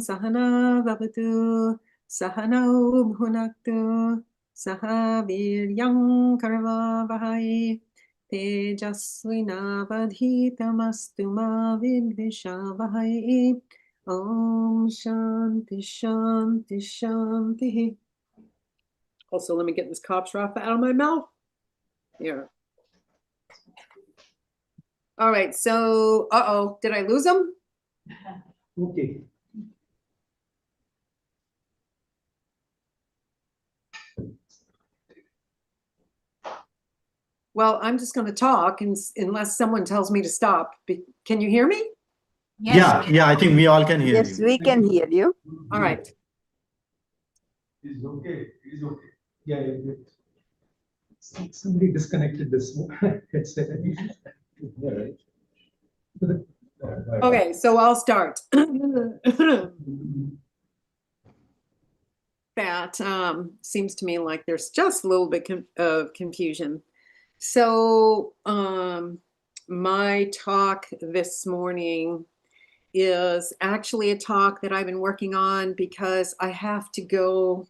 sahana vavatu sahanau bhunaktu saha viryam karvavahai tejasvinavadhitamastu ma vidvishavahai. Om Shanti Shanti Shanti. Also, let me get this cough drop out of my mouth. Here. All right, so, did I lose them? Okay. Well, I'm just going to talk unless someone tells me to stop. Can you hear me? Yes. Yeah, I think we all can hear Yes, you. we can hear you. All right. It's okay. It's okay. Yeah, yeah. Somebody disconnected this headset. Okay, so I'll start. That seems to me like there's just a little bit of confusion. So my talk this morning is actually a talk that I've been working on because I have to go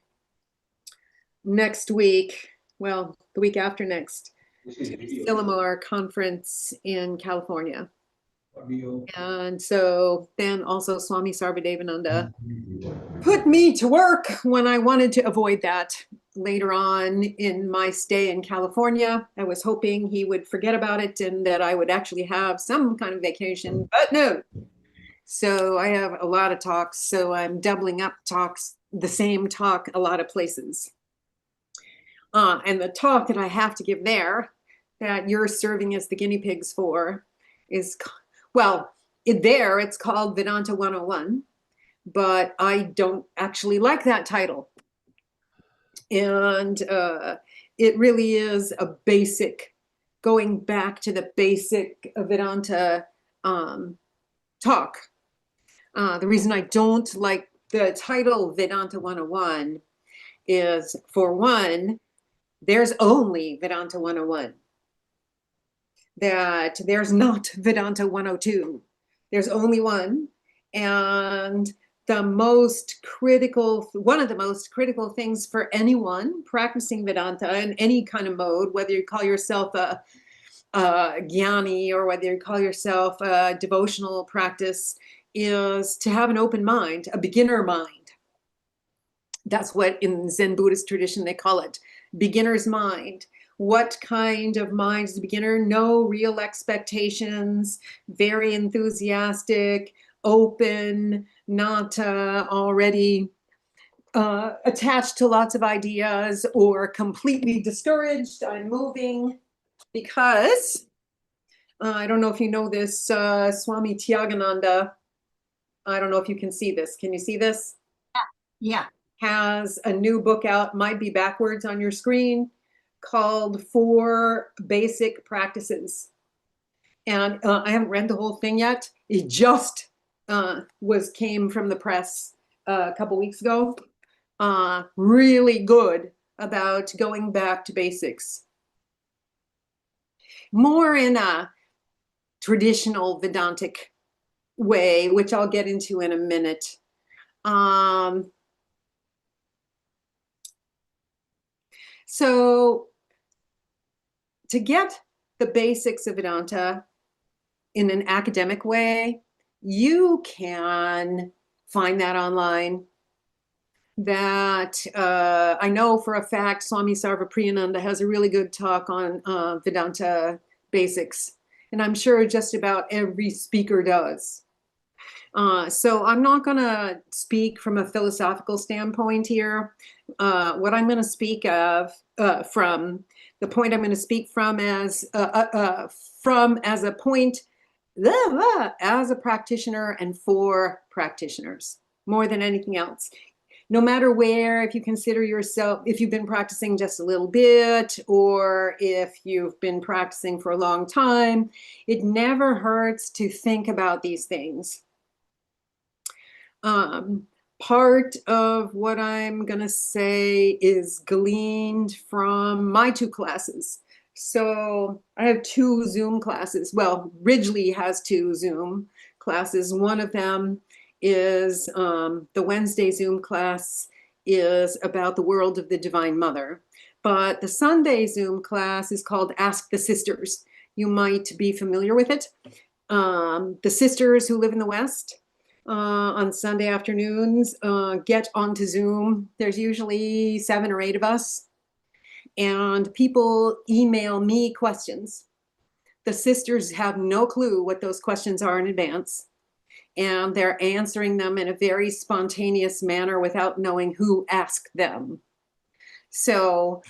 next week, well, the week after next, to the Sillamar conference in California. And so then also Swami Sarvadevananda put me to work when I wanted to avoid that later on in my stay in California. I was hoping he would forget about it and that I would actually have some kind of vacation, but no. So I have a lot of talks, so I'm doubling up talks, the same talk, a lot of places. And the talk that I have to give there, that you're serving as the guinea pigs for, is, well, it's called Vedanta 101, but I don't actually like that title. And it really is a basic, going back to the basic Vedanta talk. The reason I don't like the title Vedanta 101 is, for one, there's only Vedanta 101. That there's not Vedanta 102. There's only one. And one of the most critical things for anyone practicing Vedanta in any kind of mode, whether you call yourself a jnani or whether you call yourself a devotional practice, is to have an open mind, a beginner mind. That's what in Zen Buddhist tradition they call it, beginner's mind. What kind of mind is a beginner? No real expectations, very enthusiastic, open, not already attached to lots of ideas or completely discouraged on moving, because I don't know if you know this, Swami Tyagananda, I don't know if you can see this. Can you see this? Yeah. Has a new book out, might be backwards on your screen, called 4 Basic Practices. And I haven't read the whole thing yet. It just came from the press a couple weeks ago. Really good about going back to basics. More in a traditional Vedantic way, which I'll get into in a minute. So to get the basics of Vedanta in an academic way, you can find that online. That I know for a fact Swami Sarvapriyananda has a really good talk on Vedanta basics, and I'm sure just about every speaker does. So I'm not going to speak from a philosophical standpoint here. What I'm going to speak of from, the point I'm going to speak from as a point, as a practitioner and for practitioners, more than anything else. No matter where, if you consider yourself, if you've been practicing just a little bit, or if you've been practicing for a long time, it never hurts to think about these things. Part of what I'm going to say is gleaned from my 2 classes. So I have 2 Zoom classes. Well, Ridgely has 2 Zoom classes. One of them is the Wednesday Zoom class is about the world of the Divine Mother. But the Sunday Zoom class is called Ask the Sisters. You might be familiar with it. The sisters who live in the West on Sunday afternoons get onto Zoom. There's usually 7 or 8 of us. And people email me questions. The sisters have no clue what those questions are in advance. And they're answering them in a very spontaneous manner without knowing who asked them. So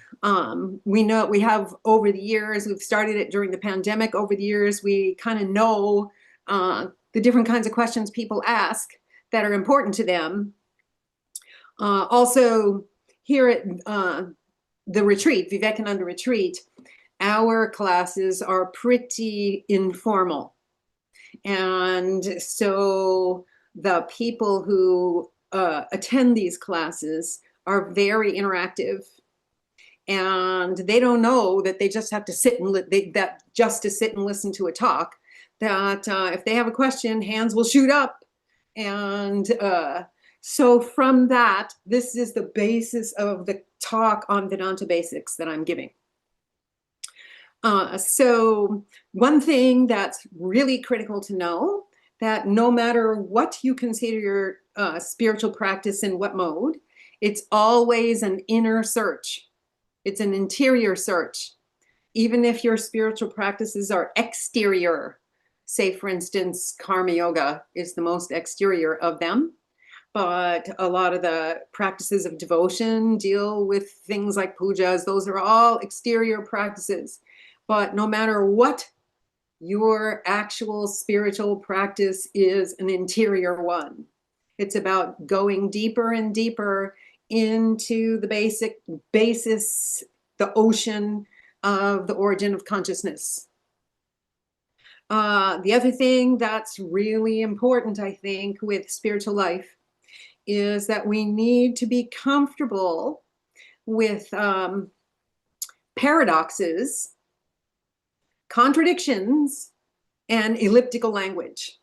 we know, we have over the years, we've started it during the pandemic. Over the years, we kind of know the different kinds of questions people ask that are important to them. Also, here at the retreat, Vivekananda retreat, our classes are pretty informal. And so the people who attend these classes are very interactive, and they don't know that they just have to sit and listen to a talk. That if they have a question, hands will shoot up, and so from that, this is the basis of the talk on Vedanta basics that I'm giving. So one thing that's really critical to know, that no matter what you consider your spiritual practice in what mode, it's always an inner search. It's an interior search. Even if your spiritual practices are exterior, say for instance, karma yoga is the most exterior of them, but a lot of the practices of devotion deal with things like pujas. Those are all exterior practices. But no matter what your actual spiritual practice is, an interior one. It's about going deeper and deeper into the basis, the ocean of the origin of consciousness. The other thing that's really important, I think, with spiritual life is that we need to be comfortable with paradoxes, contradictions, and elliptical language.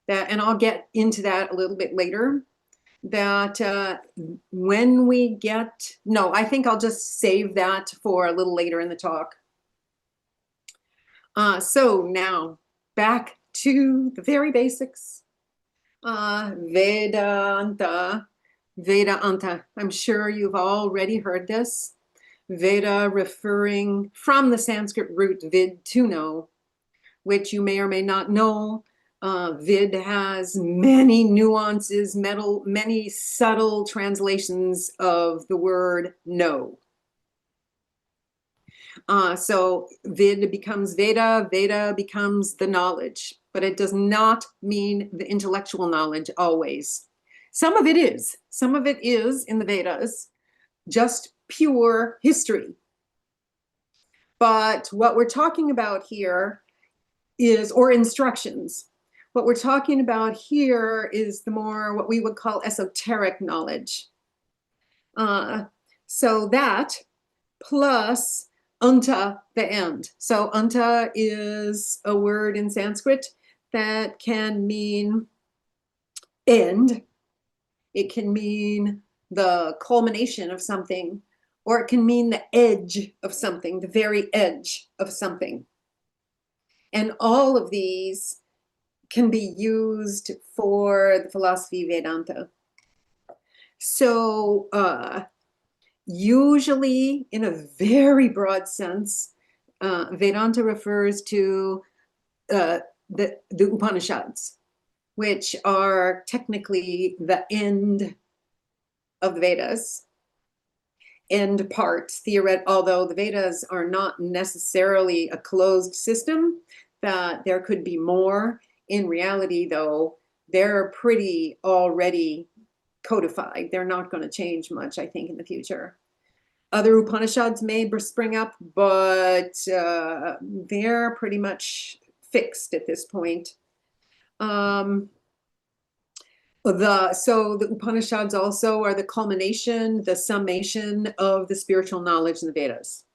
And I'll get into that a little bit later. That when we get, no, I think I'll just save that for a little later in the talk. So now back to the very basics. Vedanta. I'm sure you've already heard this. Veda referring from the Sanskrit root vid, to know, which you may or may not know. Vid has many nuances, many subtle translations of the word know. So vid becomes Veda, Veda becomes the knowledge, but it does not mean the intellectual knowledge always. Some of it is in the Vedas, just pure history. But what we're talking about here is, or instructions. What we're talking about here is the more what we would call esoteric knowledge. So that plus anta, the end. So anta is a word in Sanskrit that can mean end. It can mean the culmination of something, or it can mean the edge of something, the very edge of something. And all of these can be used for the philosophy Vedanta. So usually, in a very broad sense, Vedanta refers to the Upanishads, which are technically the end of the Vedas, end part, although the Vedas are not necessarily a closed system, that there could be more. In reality, though, they're pretty already codified. They're not going to change much, I think, in the future. Other Upanishads may spring up, but they're pretty much fixed at this point. So the Upanishads also are the culmination, the summation of the spiritual knowledge in the Vedas,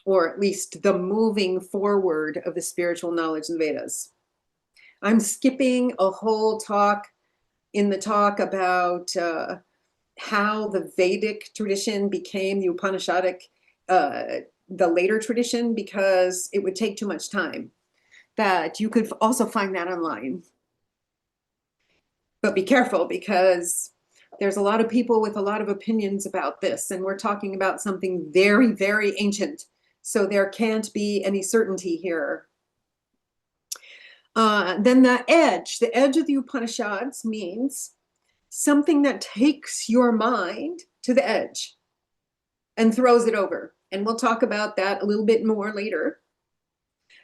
or at least the moving forward of the spiritual knowledge in the Vedas. I'm skipping a whole talk in the talk about how the Vedic tradition became the Upanishadic, the later tradition, because it would take too much time. That you could also find that online. But be careful, because there's a lot of people with a lot of opinions about this, and we're talking about something very, very ancient. So there can't be any certainty here. Then the edge of the Upanishads means something that takes your mind to the edge and throws it over. And we'll talk about that a little bit more later.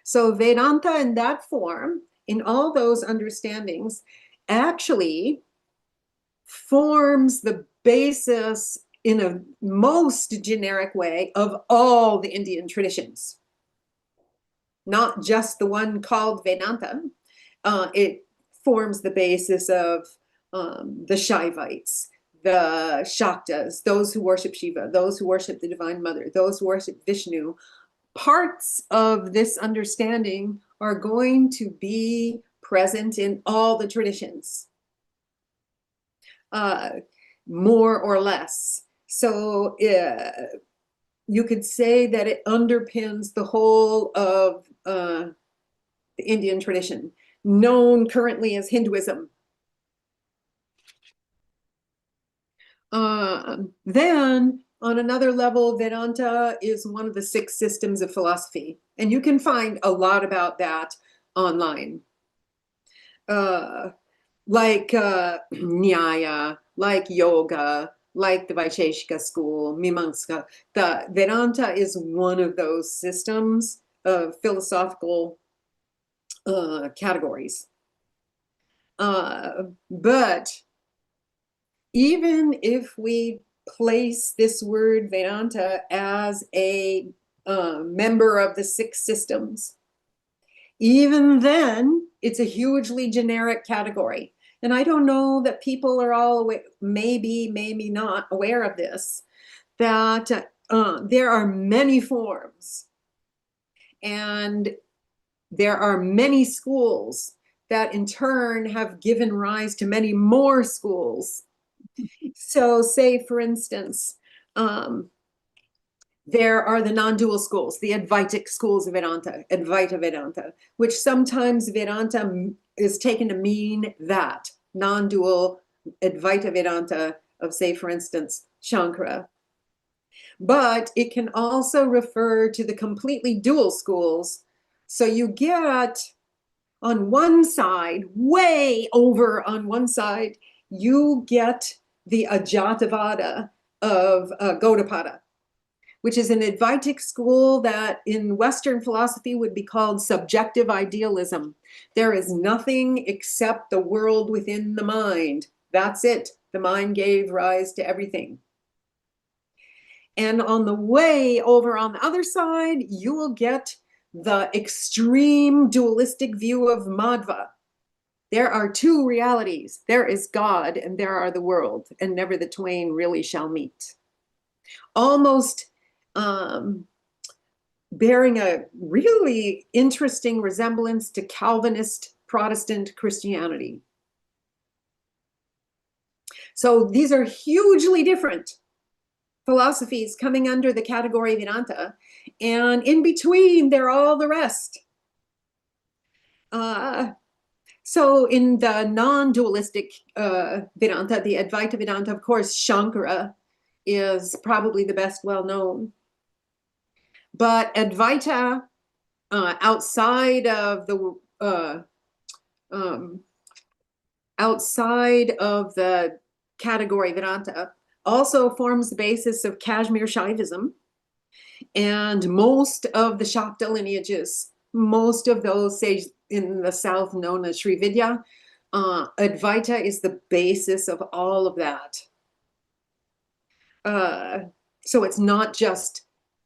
So Vedanta in that form, in all those understandings, actually forms the basis in a most generic way of all the Indian traditions. Not just the one called Vedanta. It forms the basis of the Shaivites, the Shaktas, those who worship Shiva, those who worship the Divine Mother, those who worship Vishnu. Parts of this understanding are going to be present in all the traditions, more or less. So you could say that it underpins the whole of the Indian tradition, known currently as Hinduism. Then, on another level, Vedanta is one of the 6 systems of philosophy. And you can find a lot about that online. Like Nyaya, like yoga, like the Vaisheshika school, Mimamsa. The Vedanta is one of those systems of philosophical categories. But even if we place this word Vedanta as a member of the 6 systems, even then, it's a hugely generic category. And I don't know that people are all aware, maybe not aware of this, that there are many forms and there are many schools that in turn have given rise to many more schools. So say, for instance, there are the non-dual schools, the Advaitic schools of Vedanta, Advaita Vedanta, which sometimes Vedanta is taken to mean that, non-dual Advaita Vedanta of, say, for instance, Shankara. But it can also refer to the completely dual schools. So you get on one side, way over on one side, you get the Ajatavada of Gaudapada, which is an Advaitic school that in Western philosophy would be called subjective idealism. There is nothing except the world within the mind. That's it. The mind gave rise to everything. And on the way over on the other side, you will get the extreme dualistic view of Madhva. There are 2 realities. There is God and there are the world, and never the twain really shall meet. Almost bearing a really interesting resemblance to Calvinist Protestant Christianity. So these are hugely different philosophies coming under the category Vedanta, and in between, they're all the rest. So in the non-dualistic Vedanta, the Advaita Vedanta, of course, Shankara is probably the best well-known. But Advaita, outside of the category Vedanta, also forms the basis of Kashmir Shaivism, and most of the Shakta lineages, most of those, say in the south, known as Sri Vidya, Advaita is the basis of all of that. So it's not just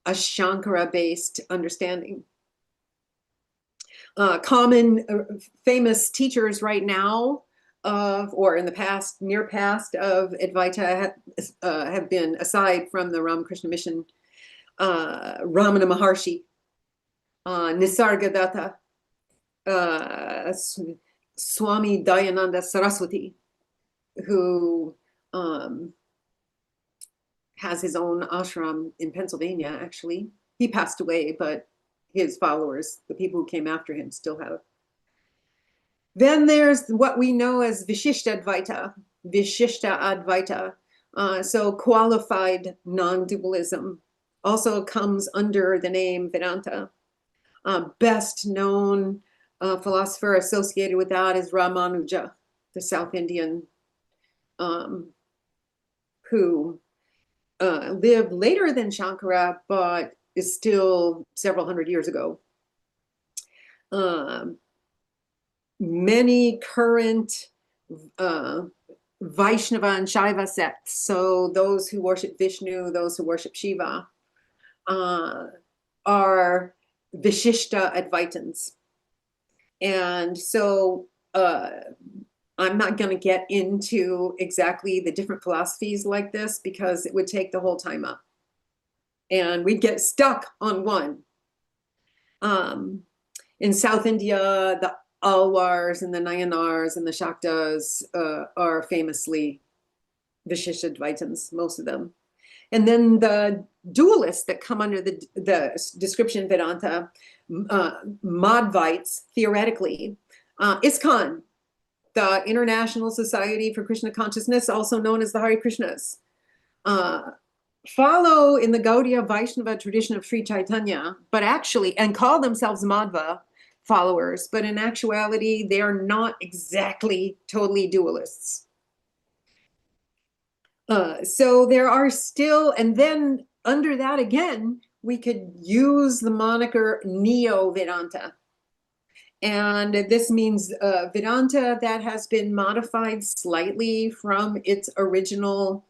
a Shankara-based understanding. Common famous teachers right now or in the past, near past of Advaita have been, aside from the Ramakrishna Mission, Ramana Maharshi, Nisargadatta, Swami Dayananda Saraswati, who has his own ashram in Pennsylvania, actually. He passed away, but his followers, the people who came after him, still have. Then there's what we know as Vishishta Advaita. So qualified non-dualism also comes under the name Vedanta. Best known philosopher associated with that is Ramanuja, the South Indian, who lived later than Shankara, but is still several hundred years ago. Many current Vaishnava and Shaiva sects, so those who worship Vishnu, those who worship Shiva, are Vishishta Advaitins. And so I'm not going to get into exactly the different philosophies like this because it would take the whole time up. And we'd get stuck on one. In South India, the Alwars and the Nayanars and the Shaktas are famously Vishishta Advaitins, most of them. And then the dualists that come under the description Vedanta, Madhvites, theoretically, ISKCON, the International Society for Krishna Consciousness, also known as the Hare Krishnas, follow in the Gaudiya Vaishnava tradition of Sri Chaitanya, but actually, and call themselves Madhva followers, but in actuality, they are not exactly totally dualists. So there are still, and then under that again, we could use the moniker Neo-Vedanta. And this means Vedanta that has been modified slightly from its original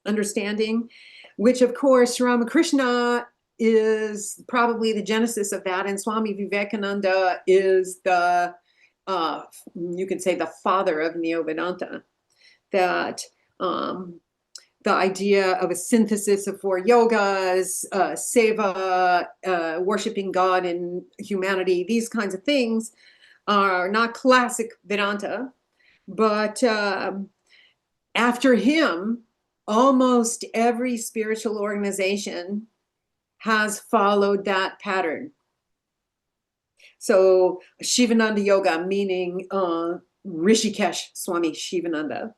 understanding, which of course Ramakrishna is probably the genesis of that, and Swami Vivekananda is the, you could say, the father of Neo-Vedanta. That the idea of a synthesis of four yogas, seva, worshiping God in humanity, these kinds of things are not classic Vedanta, but after him, almost every spiritual organization has followed that pattern. So Shivananda Yoga, meaning Rishikesh Swami Shivananda,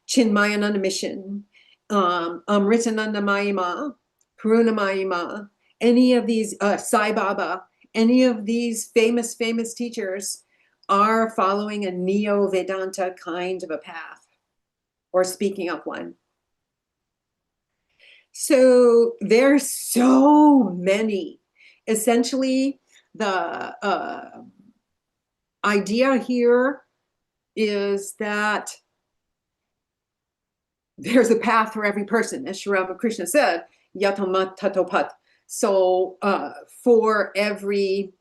Chinmayananda Mission, Amritananda Mayima, Puruna Mayima, any of these, Sai Baba, any of these famous teachers are following a Neo-Vedanta kind of a path, or speaking of one. So there's so many. Essentially, the idea here is that there's a path for every person, as Sri Ramakrishna said, yatamat tatopat. So for every,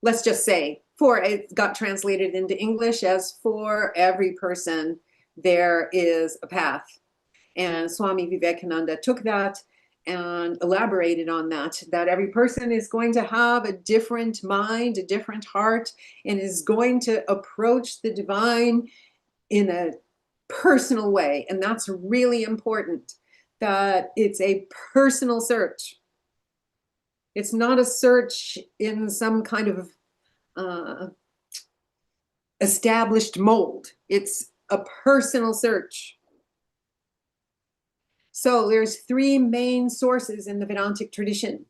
let's just say, it got translated into English as for every person, there is a path. And Swami Vivekananda took that and elaborated on that every person is going to have a different mind, a different heart, and is going to approach the divine in a personal way. And that's really important, that it's a personal search. It's not a search in some kind of established mold. It's a personal search. So there's three main sources in the Vedantic tradition.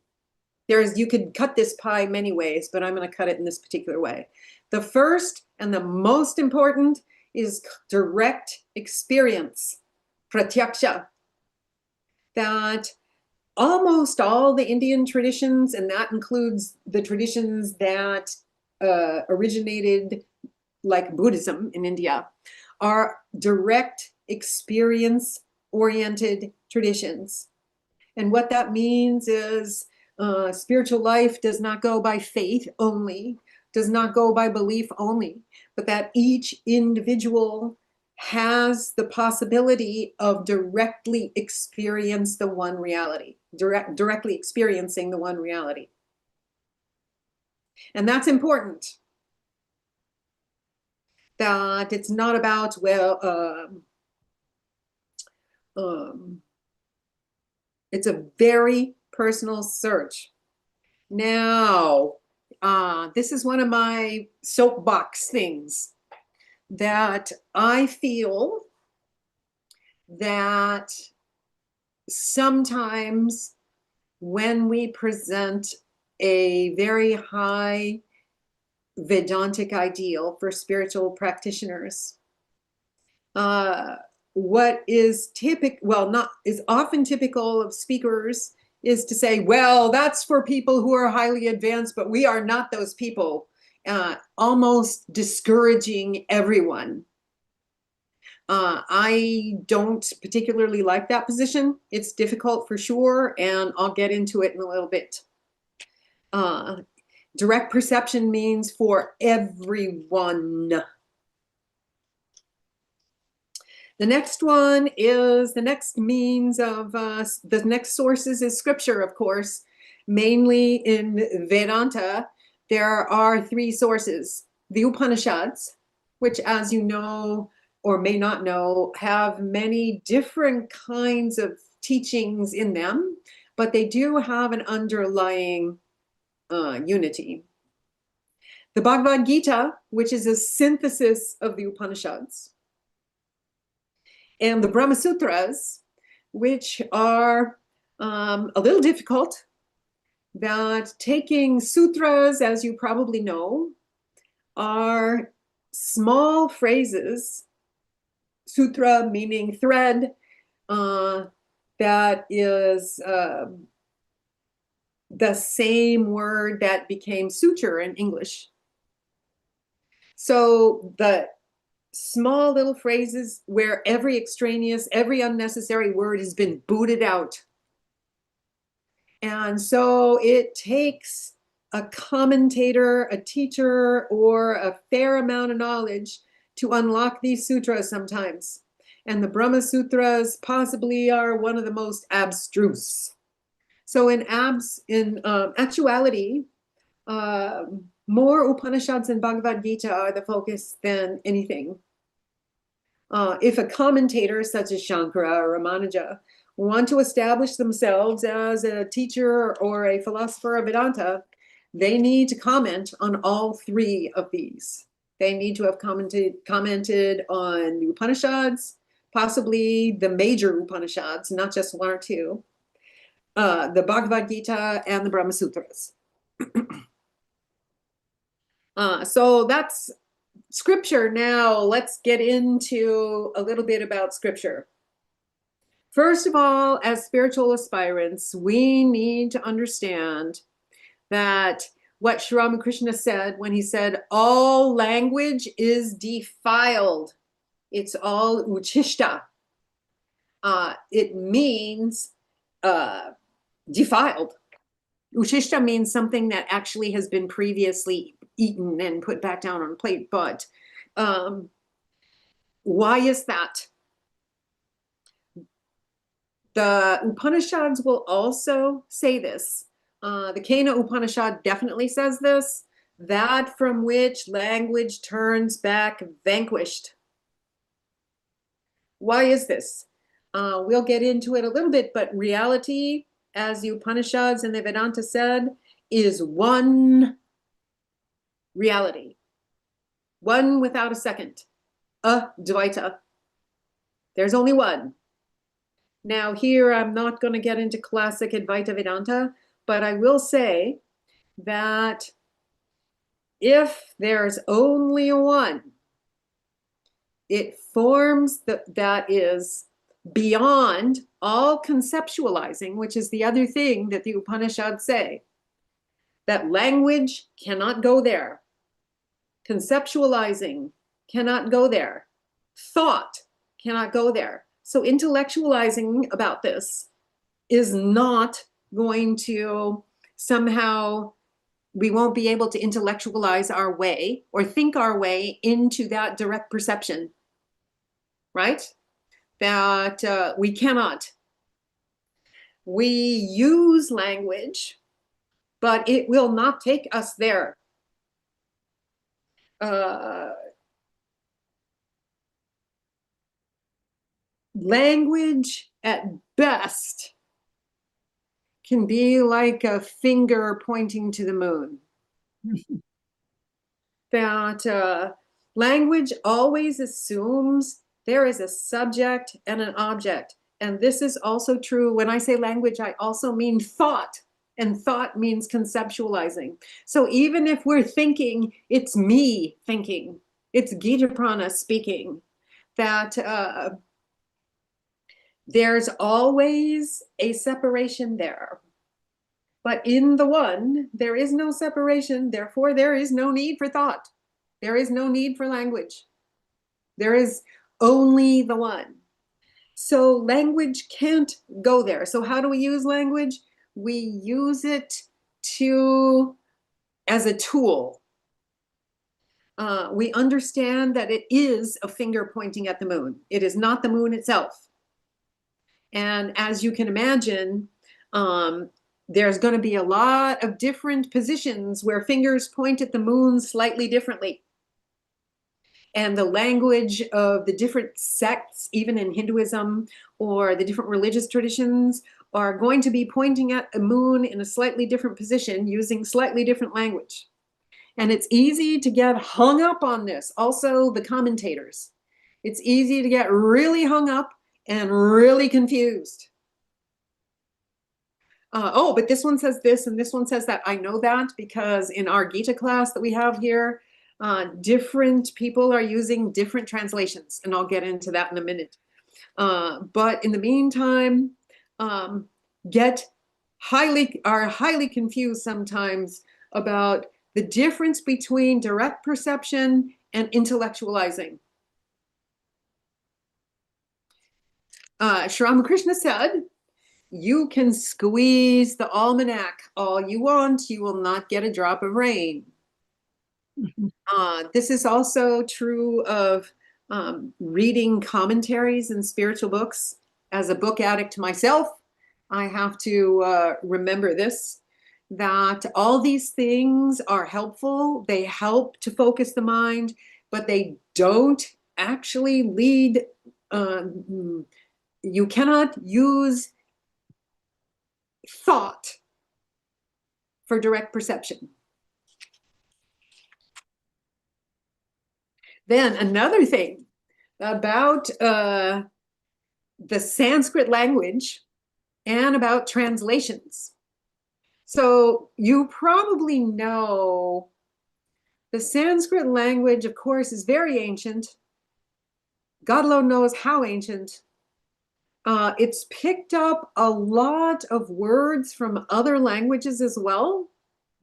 You could cut this pie many ways, but I'm going to cut it in this particular way. The first and the most important is direct experience, pratyaksha, that almost all the Indian traditions, and that includes the traditions that originated like Buddhism in India, are direct experience oriented traditions. And what that means is spiritual life does not go by faith only, does not go by belief only, but that each individual has the possibility of directly experience the one reality, directly experiencing the one reality. And that's important. that it's not about, well, it's a very personal search. Now, this is one of my soapbox things, that I feel that sometimes when we present a very high Vedantic ideal for spiritual practitioners, what is often typical of speakers is to say, well, that's for people who are highly advanced, but we are not those people, almost discouraging everyone. I don't particularly like that position. It's difficult for sure, and I'll get into it in a little bit. Direct perception means for everyone. The next one is the next means of, the next sources is scripture, of course. Mainly in Vedanta, there are three sources. The Upanishads, which, as you know or may not know, have many different kinds of teachings in them, but they do have an underlying unity. The Bhagavad Gita, which is a synthesis of the Upanishads, and the Brahma Sutras, which are a little difficult, that taking sutras, as you probably know, are small phrases, sutra meaning thread, that is the same word that became suture in English. So the small little phrases where every extraneous, every unnecessary word has been booted out. And so it takes a commentator, a teacher, or a fair amount of knowledge to unlock these sutras sometimes. And the Brahma Sutras possibly are one of the most abstruse. So in actuality, more Upanishads and Bhagavad Gita are the focus than anything. If a commentator such as Shankara or Ramanuja want to establish themselves as a teacher or a philosopher of Vedanta, they need to comment on all three of these. They need to have commented on the Upanishads, possibly the major Upanishads, not just one or two, the Bhagavad Gita, and the Brahma Sutras. So that's scripture. Now let's get into a little bit about scripture. First of all, as spiritual aspirants, we need to understand that what Sri Ramakrishna said when he said, all language is defiled. It's all uchishta. It means defiled. Uchishta means something that actually has been previously eaten and put back down on a plate. But why is that? The Upanishads will also say this. The Kena Upanishad definitely says this, that from which language turns back vanquished. Why is this? We'll get into it a little bit, but reality, as the Upanishads and the Vedanta said, is one reality. One without a second. Advaita. There's only one. Now here, I'm not going to get into classic Advaita Vedanta, but I will say that if there's only one, it forms that is beyond all conceptualizing, which is the other thing that the Upanishads say, that language cannot go there. Conceptualizing cannot go there. Thought cannot go there. So intellectualizing about this is not going to somehow, we won't be able to intellectualize our way or think our way into that direct perception, right? That we cannot. We use language, but it will not take us there. language at best can be like a finger pointing to the moon. That language always assumes there is a subject and an object. And this is also true. When I say language, I also mean thought. And thought means conceptualizing. So even if we're thinking, it's me thinking, it's Gitaprana speaking, that there's always a separation there. But in the one, there is no separation. Therefore, there is no need for thought. There is no need for language. There is only the one. So language can't go there. So how do we use language? We use it as a tool. We understand that it is a finger pointing at the moon. It is not the moon itself. And as you can imagine, there's going to be a lot of different positions where fingers point at the moon slightly differently. And the language of the different sects, even in Hinduism or the different religious traditions, are going to be pointing at a moon in a slightly different position using slightly different language. And it's easy to get hung up on this. Also, the commentators. It's easy to get really hung up and really confused. Oh, but this one says this and this one says that. I know that because in our Gita class that we have here, different people are using different translations, and I'll get into that in a minute. But in the meantime, are highly confused sometimes about the difference between direct perception and intellectualizing. Sri Ramakrishna said, you can squeeze the almanac all you want, you will not get a drop of rain. This is also true of reading commentaries and spiritual books. As a book addict myself, I have to remember this, that all these things are helpful. They help to focus the mind, but they don't actually lead. You cannot use thought for direct perception. Then another thing about the Sanskrit language and about translations. So you probably know the Sanskrit language, of course, is very ancient. God alone knows how ancient. It's picked up a lot of words from other languages as well,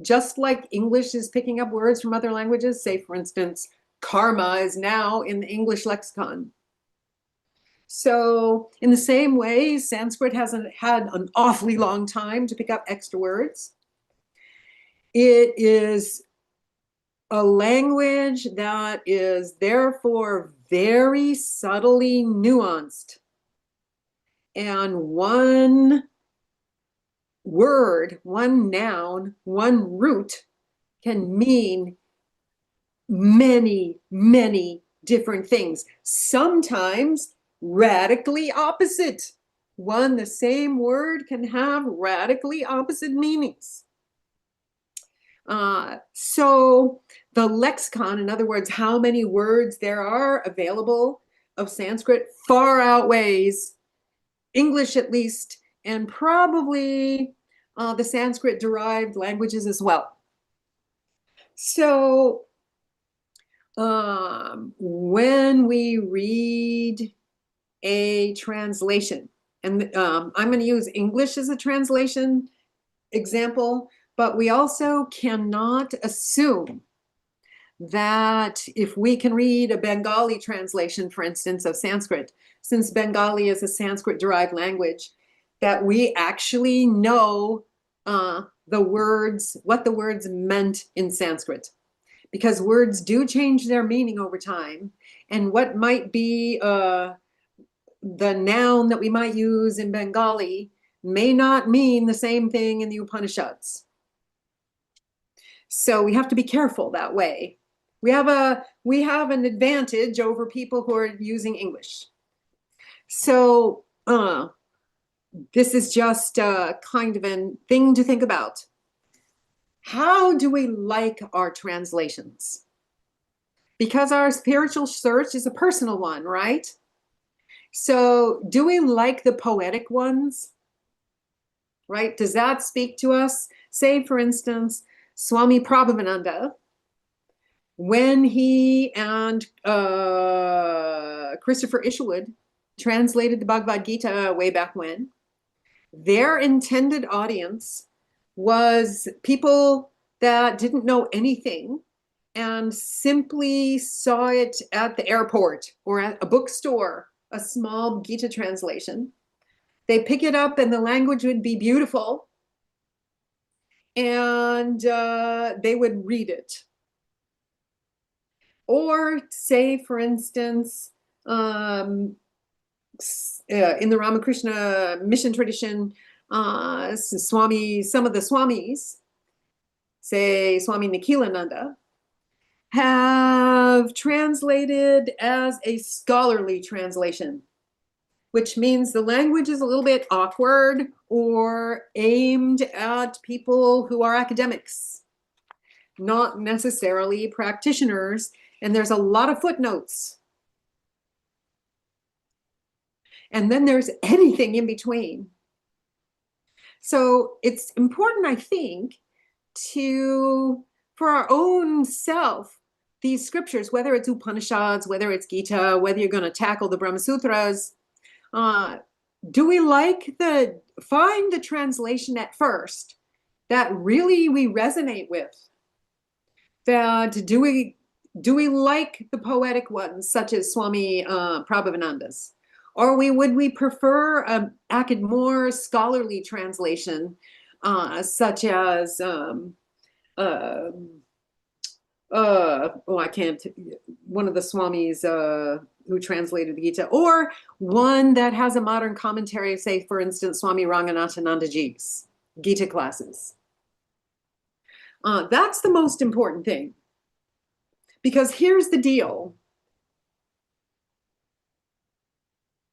just like English is picking up words from other languages. Say, for instance, karma is now in the English lexicon. So in the same way, Sanskrit hasn't had an awfully long time to pick up extra words. It is a language that is therefore very subtly nuanced. And one word, one noun, one root can mean many, many different things. Sometimes radically opposite. The same word can have radically opposite meanings. So the lexicon, in other words, how many words there are available of Sanskrit, far outweighs English at least, and probably the Sanskrit-derived languages as well. So when we read a translation, and I'm going to use English as a translation example, but we also cannot assume that if we can read a Bengali translation, for instance, of Sanskrit, since Bengali is a Sanskrit-derived language, that we actually know what the words meant in Sanskrit. Because words do change their meaning over time. And what might be the noun that we might use in Bengali may not mean the same thing in the Upanishads. So we have to be careful that way. We have an advantage over people who are using English. So this is just kind of a thing to think about. How do we like our translations? Because our spiritual search is a personal one, right? So do we like the poetic ones? Right? Does that speak to us? Say, for instance, Swami Prabhavananda, when he and Christopher Isherwood translated the Bhagavad Gita way back when, their intended audience was people that didn't know anything and simply saw it at the airport or at a bookstore, a small Gita translation. They pick it up and the language would be beautiful, and they would read it. Or say, for instance, in the Ramakrishna mission tradition, some of the Swamis, say Swami Nikhilananda, have translated as a scholarly translation, which means the language is a little bit awkward or aimed at people who are academics, not necessarily practitioners, and there's a lot of footnotes. And then there's anything in between. So it's important, I think, for our own self, these scriptures, whether it's Upanishads, whether it's Gita, whether you're going to tackle the Brahma Sutras, do we find the translation at first that really we resonate with? That do we like the poetic ones, such as Swami Prabhavananda's? Or would we prefer a more scholarly translation, such as one of the Swamis who translated the Gita, or one that has a modern commentary, say, for instance, Swami Ranganathanandaji's Gita classes. That's the most important thing. Because here's the deal.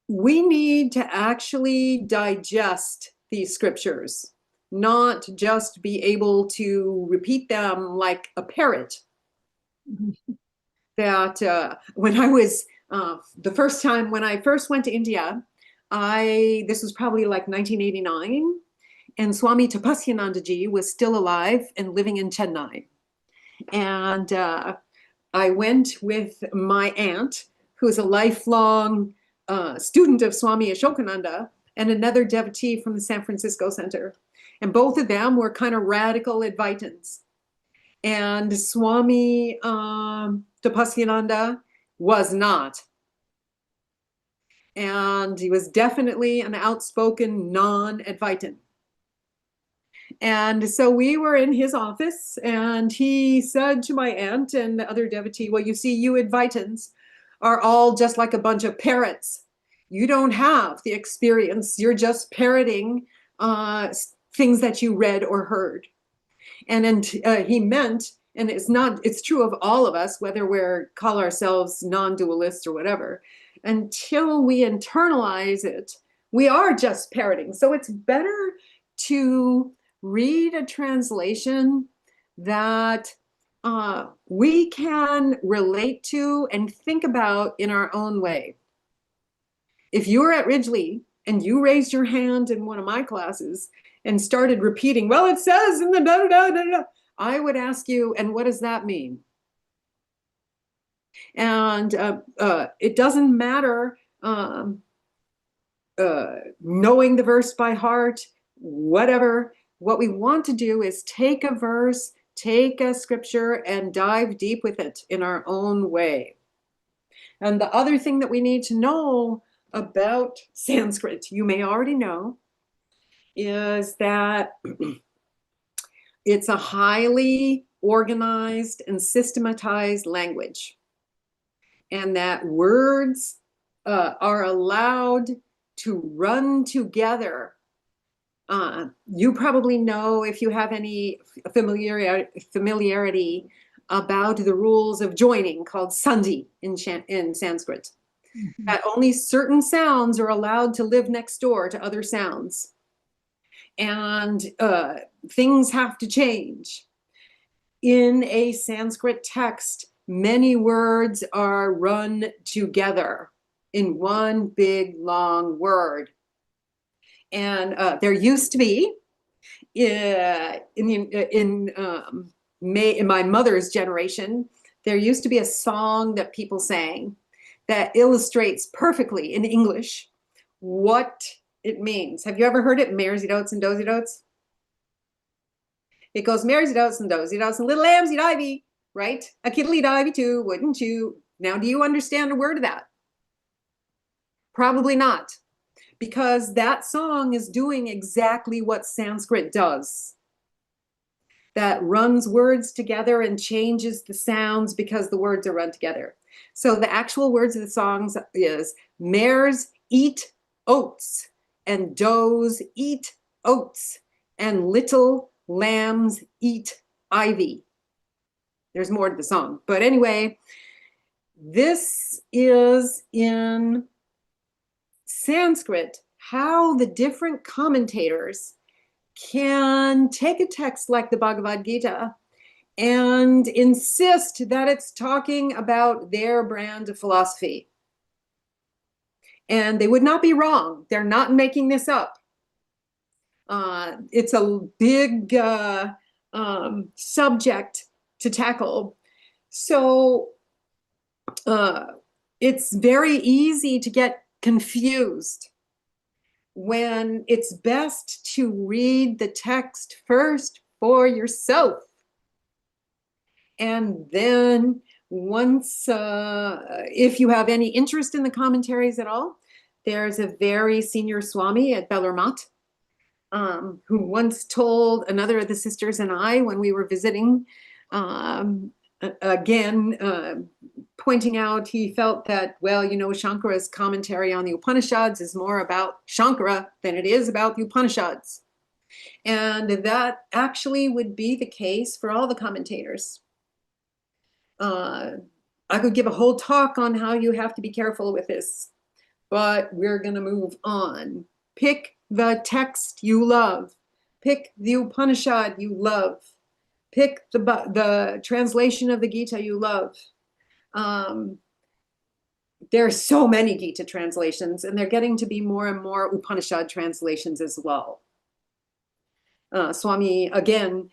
We need to actually digest these scriptures, not just be able to repeat them like a parrot. That when I was, the first time when I first went to India, this was probably like 1989, and Swami Tapasyanandaji was still alive and living in Chennai. And I went with my aunt, who's a lifelong student of Swami Ashokananda, and another devotee from the San Francisco Center. And both of them were kind of radical Advaitins. And Swami Tapasyananda was not. And he was definitely an outspoken non-Advaitin. And so we were in his office, and he said to my aunt and the other devotee, well, you see, you Advaitins are all just like a bunch of parrots. You don't have the experience. You're just parroting things that you read or heard. And he meant, and it's true of all of us, whether call ourselves non-dualists or whatever, until we internalize it, we are just parroting. So it's better to read a translation that we can relate to and think about in our own way. If you were at Ridgely and you raised your hand in one of my classes and started repeating, well, it says in the da-da-da-da-da, I would ask you, and what does that mean? And it doesn't matter knowing the verse by heart, whatever. What we want to do is take a verse, take a scripture, and dive deep with it in our own way. And the other thing that we need to know about Sanskrit, you may already know, is that it's a highly organized and systematized language, and that words are allowed to run together. You probably know, if you have any familiarity about the rules of joining, called sandhi in Sanskrit. that only certain sounds are allowed to live next door to other sounds. And things have to change. In a Sanskrit text, many words are run together in one big long word. And there used to be, in my mother's generation, there used to be a song that people sang that illustrates perfectly in English what it means. Have you ever heard it? Mares eat oats and does eat oats. It goes, mares eat oats and does eat oats and little lambs eat ivy, right? A kid'll eat ivy too, wouldn't you? Now, do you understand a word of that? Probably not, because that song is doing exactly what Sanskrit does. That runs words together and changes the sounds because the words are run together. So the actual words of the songs is mares eat oats and does eat oats and little lambs eat ivy. There's more to the song. But anyway, this is in Sanskrit, how the different commentators can take a text like the Bhagavad Gita and insist that it's talking about their brand of philosophy. And they would not be wrong. They're not making this up. It's a big subject to tackle. So it's very easy to get confused when it's best to read the text first for yourself. And then once, if you have any interest in the commentaries at all, there's a very senior Swami at Bellarmine who once told another of the sisters and I when we were visiting, pointing out he felt that, well, you know, Shankara's commentary on the Upanishads is more about Shankara than it is about the Upanishads. And that actually would be the case for all the commentators. I could give a whole talk on how you have to be careful with this, but we're going to move on. Pick the text you love. Pick the Upanishad you love. Pick the translation of the Gita you love. There are so many Gita translations, and they're getting to be more and more Upanishad translations as well. Swami, again,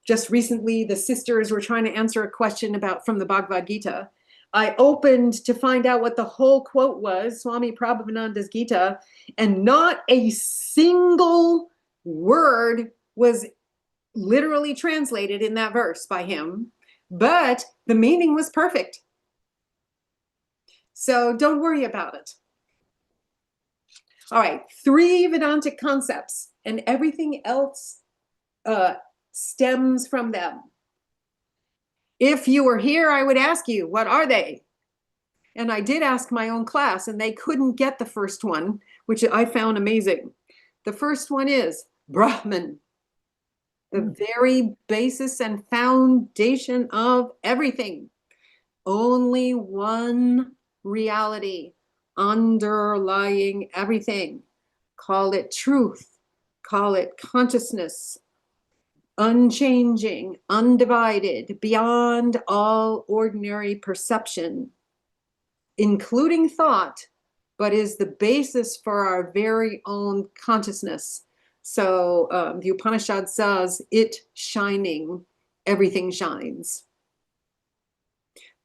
just recently, the sisters were trying to answer a question from the Bhagavad Gita. I opened to find out what the whole quote was, Swami Prabhavananda's Gita, and not a single word was literally translated in that verse by him, but the meaning was perfect. So don't worry about it. All right, 3 Vedantic concepts, and everything else stems from them. If you were here, I would ask you, what are they? And I did ask my own class, and they couldn't get the first one, which I found amazing. The first one is Brahman, the very basis and foundation of everything. Only one reality underlying everything. Call it truth, call it consciousness, unchanging, undivided, beyond all ordinary perception, including thought, but is the basis for our very own consciousness. So the Upanishad says, it shining, everything shines.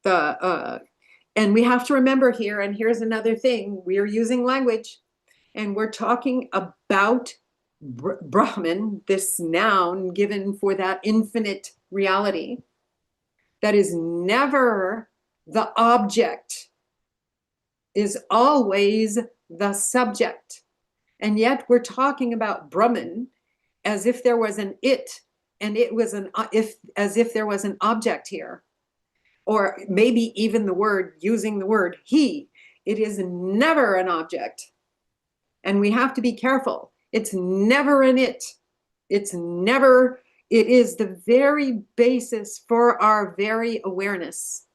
And we have to remember here, and here's another thing, we are using language, and we're talking about Brahman, this noun given for that infinite reality that is never the object, is always the subject. And yet we're talking about Brahman as if there was an it, and it was as if there was an object here. Or maybe even using the word he. It is never an object. And we have to be careful. It's never an it. It is the very basis for our very awareness.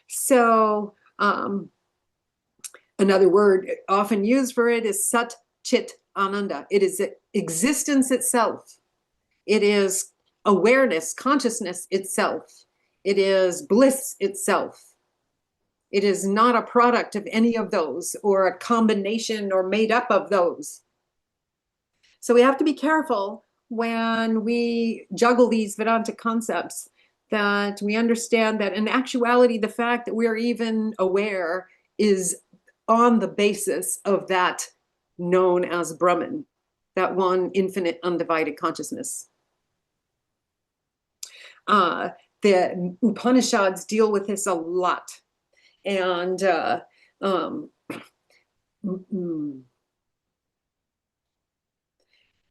So another word often used for it is Sat Chit Ananda. It is existence itself. It is awareness, consciousness itself. It is bliss itself. It is not a product of any of those or a combination or made up of those. So we have to be careful when we juggle these Vedanta concepts, that we understand that in actuality, the fact that we're even aware is on the basis of that known as Brahman, that one infinite undivided consciousness. The Upanishads deal with this a lot. And the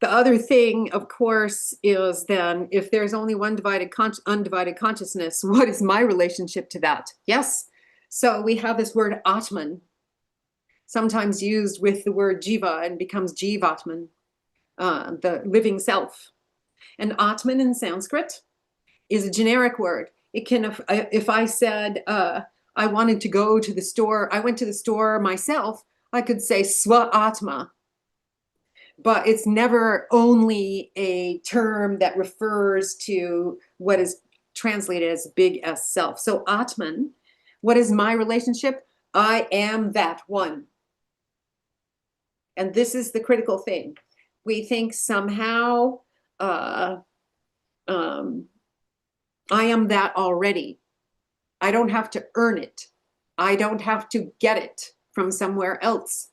other thing, of course, is then if there's only one undivided consciousness, what is my relationship to that? Yes. So we have this word Atman, sometimes used with the word Jiva and becomes Jivatman, the living self. And Atman in Sanskrit is a generic word. It can, if I said, I wanted to go to the store, I went to the store myself, I could say Swa Atma. But it's never only a term that refers to what is translated as big S self. So Atman, what is my relationship? I am that one. And this is the critical thing. We think somehow I am that already. I don't have to earn it. I don't have to get it from somewhere else.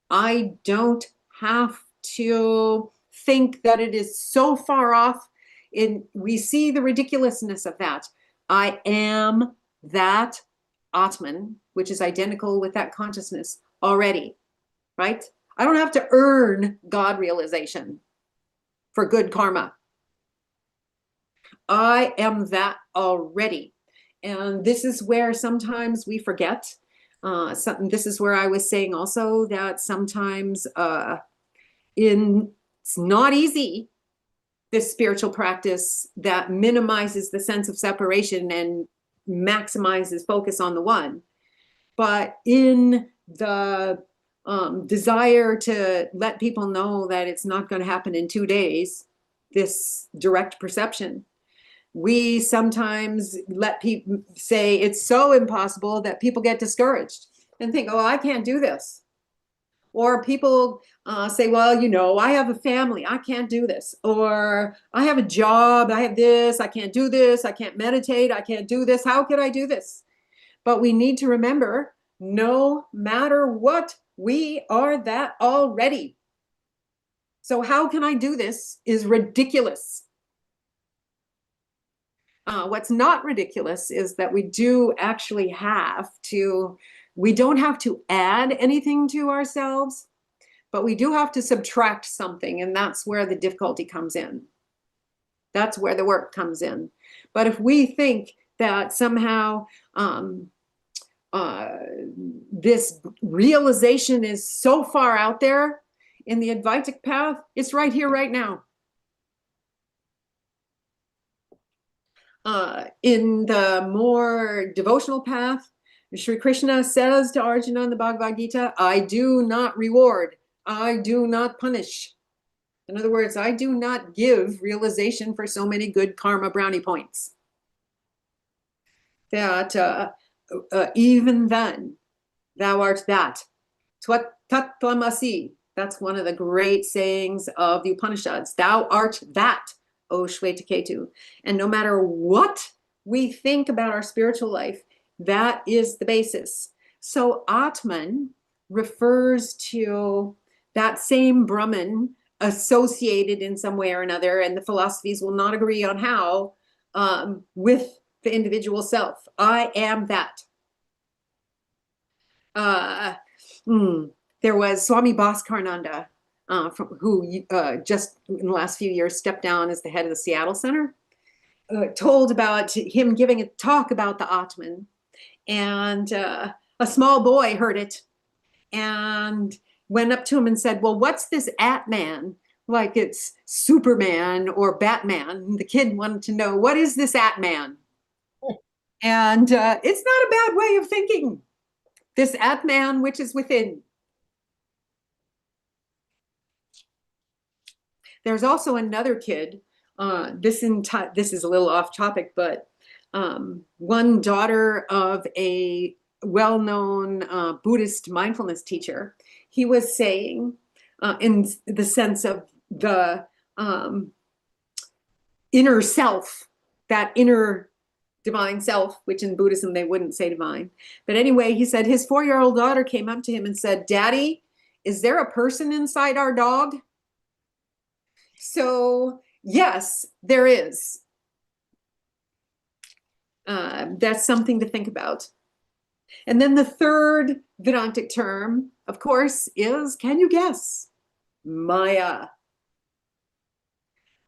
I don't have to think that it is so far off. We see the ridiculousness of that. I am that Atman, which is identical with that consciousness already, right? I don't have to earn God realization for good karma. I am that already. And this is where sometimes we forget. This is where I was saying also that sometimes it's not easy, this spiritual practice that minimizes the sense of separation and maximizes focus on the one. But in the desire to let people know that it's not going to happen in 2 days, this direct perception, we sometimes let people say it's so impossible that people get discouraged and think, oh, I can't do this. Or people say, well, you know, I have a family, I can't do this. Or I have a job, I have this, I can't do this, I can't meditate, I can't do this. How could I do this? But we need to remember, no matter what, we are that already. So how can I do this is ridiculous. What's not ridiculous is that we do actually have to, we don't have to add anything to ourselves, but we do have to subtract something, and that's where the difficulty comes in. That's where the work comes in. But if we think that somehow this realization is so far out there in the Advaitic path, it's right here, right now. In the more devotional path, Sri Krishna says to Arjuna in the Bhagavad Gita, I do not reward, I do not punish. In other words, I do not give realization for so many good karma brownie points. That even then, thou art that. Tat tvamasi. That's one of the great sayings of the Upanishads. Thou art that, O Shvetaketu. And no matter what we think about our spiritual life, that is the basis. So Atman refers to that same Brahman associated in some way or another, and the philosophies will not agree on how, with the individual self. I am that. There was Swami Bhaskarnanda, who just in the last few years stepped down as the head of the Seattle Center, told about him giving a talk about the Atman, and a small boy heard it and went up to him and said, well, what's this Atman? Like it's Superman or Batman. And the kid wanted to know, what is this Atman? And it's not a bad way of thinking. This Atman, which is within. There's also another kid. This is a little off topic, but one daughter of a well-known Buddhist mindfulness teacher, he was saying, in the sense of the inner self, that inner divine self, which in Buddhism they wouldn't say divine. But anyway, he said his 4-year-old daughter came up to him and said, "Daddy, is there a person inside our dog?" So yes, there is. That's something to think about. And then the third Vedantic term, of course, is, can you guess? Maya.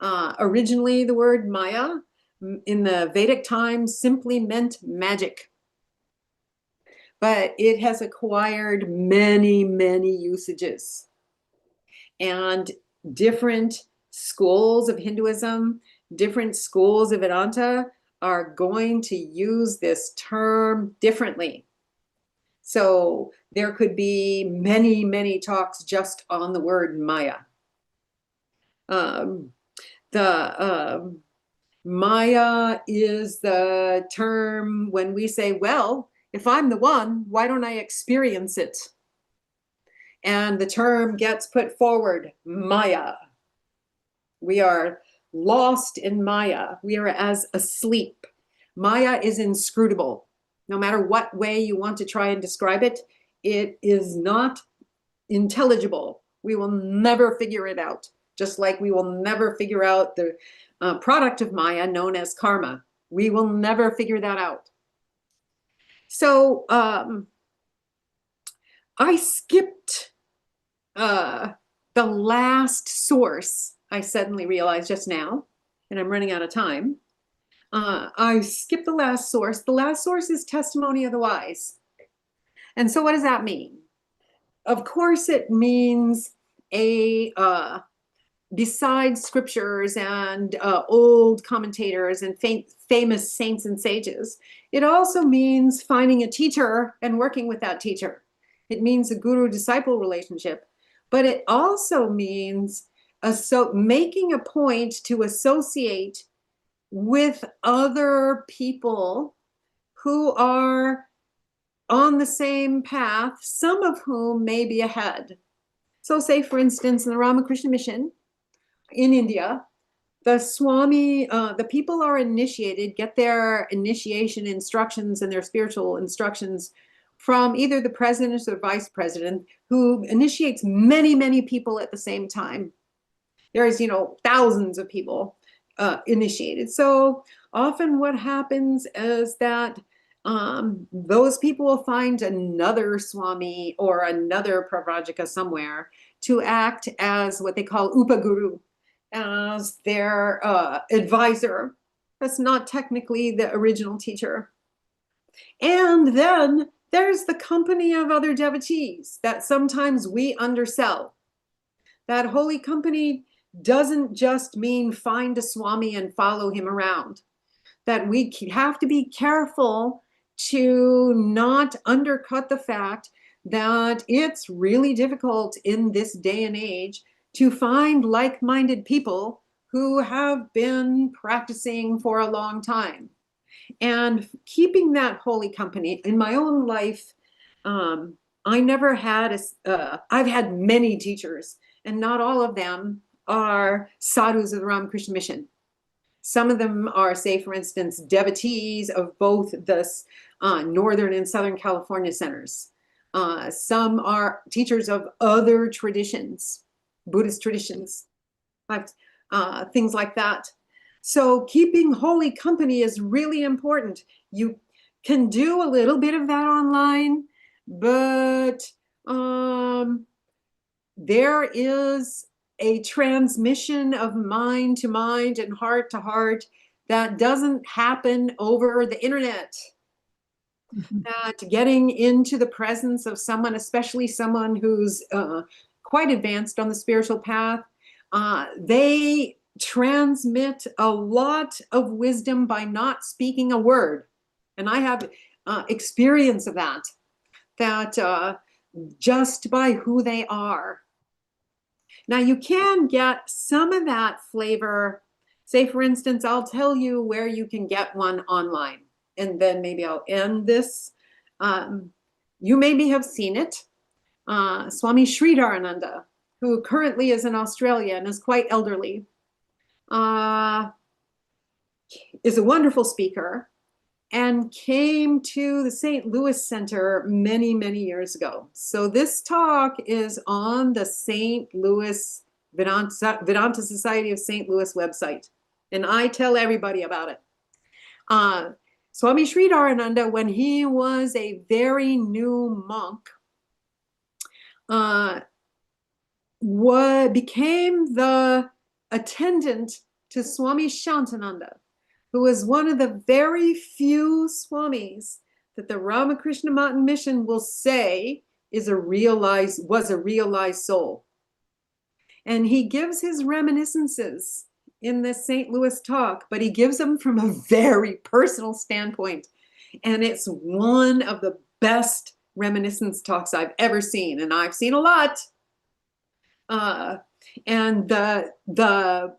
Originally, the word Maya in the Vedic times simply meant magic. But it has acquired many, many usages. And different schools of Hinduism, different schools of Vedanta are going to use this term differently. So there could be many, many talks just on the word Maya. Maya is the term when we say, well, if I'm the one, why don't I experience it? And the term gets put forward, Maya. We are lost in Maya. We are as asleep. Maya is inscrutable. No matter what way you want to try and describe it, it is not intelligible. We will never figure it out, just like we will never figure out the product of Maya known as karma. We will never figure that out. So I skipped the last source. I suddenly realized just now, and I'm running out of time. I skipped the last source. The last source is Testimony of the Wise. And so what does that mean? Of course, it means besides scriptures and old commentators and famous saints and sages, it also means finding a teacher and working with that teacher. It means a guru-disciple relationship, but it also means making a point to associate with other people who are on the same path, some of whom may be ahead. So say, for instance, in the Ramakrishna mission in India, the Swami, the people are initiated, get their initiation instructions and their spiritual instructions from either the president or the vice president, who initiates many, many people at the same time. There's, thousands of people initiated. So often what happens is that those people will find another Swami or another Pravrajika somewhere to act as what they call Upaguru, as their advisor. That's not technically the original teacher. And then there's the company of other devotees that sometimes we undersell. That holy company doesn't just mean find a Swami and follow him around. That we have to be careful to not undercut the fact that it's really difficult in this day and age to find like-minded people who have been practicing for a long time. And keeping that holy company in my own life, I never had, I've had many teachers, and not all of them are sadhus of the Ramakrishna mission. Some of them are, say, for instance, devotees of both the Northern and Southern California centers. Some are teachers of other traditions, Buddhist traditions, things like that. So keeping holy company is really important. You can do a little bit of that online, but there is a transmission of mind to mind and heart to heart that doesn't happen over the internet. That getting into the presence of someone, especially someone who's quite advanced on the spiritual path, they transmit a lot of wisdom by not speaking a word. And I have experience of that just by who they are. Now you can get some of that flavor. Say, for instance, I'll tell you where you can get one online, and then maybe I'll end this. You maybe have seen it. Swami Sridharananda, who currently is in Australia and is quite elderly, is a wonderful speaker and came to the St. Louis Center many, many years ago. So this talk is on the St. Louis Vedanta Society of St. Louis website. And I tell everybody about it. Swami Sridharananda, when he was a very new monk, became the attendant to Swami Shantananda, who was one of the very few swamis that the Ramakrishna Mountain Mission will say was a realized soul. And he gives his reminiscences in this St. Louis talk, but he gives them from a very personal standpoint. And it's one of the best reminiscence talks I've ever seen, and I've seen a lot. And the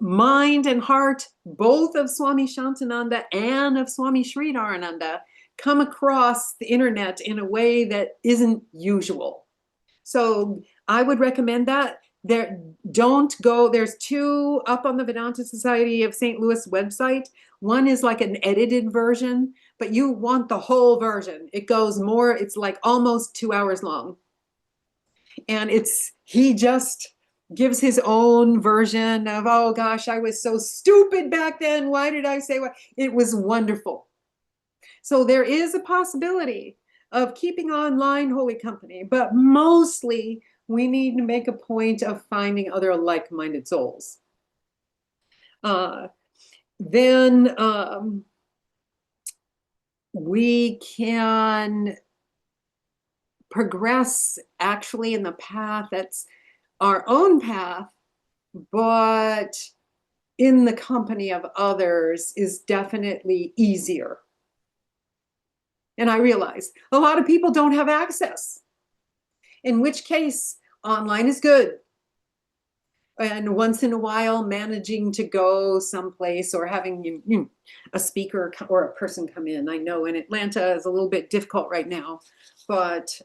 mind and heart, both of Swami Shantananda and of Swami Sridharananda, come across the internet in a way that isn't usual. So I would recommend that. There's two up on the Vedanta Society of St. Louis website. One is like an edited version, but you want the whole version. It's like almost 2 hours long. And he just gives his own version of, oh gosh, I was so stupid back then. Why did I say what? It was wonderful. So there is a possibility of keeping online Holy Company, but mostly we need to make a point of finding other like-minded souls. Then we can progress actually in the path that's our own path, but in the company of others is definitely easier. And I realize a lot of people don't have access, in which case online is good. And once in a while managing to go someplace or having a speaker or a person come in. I know in Atlanta is a little bit difficult right now, but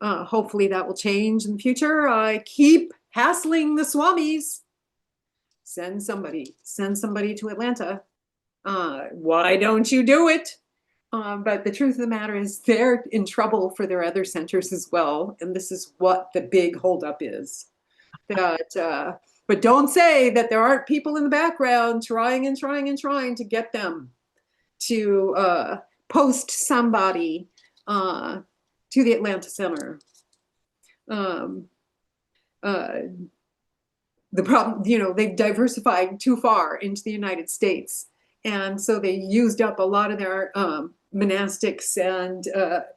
hopefully that will change in the future. I keep hassling the swamis. Send somebody to Atlanta. Why don't you do it? But the truth of the matter is they're in trouble for their other centers as well. And this is what the big holdup is. But don't say that there aren't people in the background trying to get them to post somebody to the Atlanta Center. The problem, they've diversified too far into the United States. And so they used up a lot of their monastics and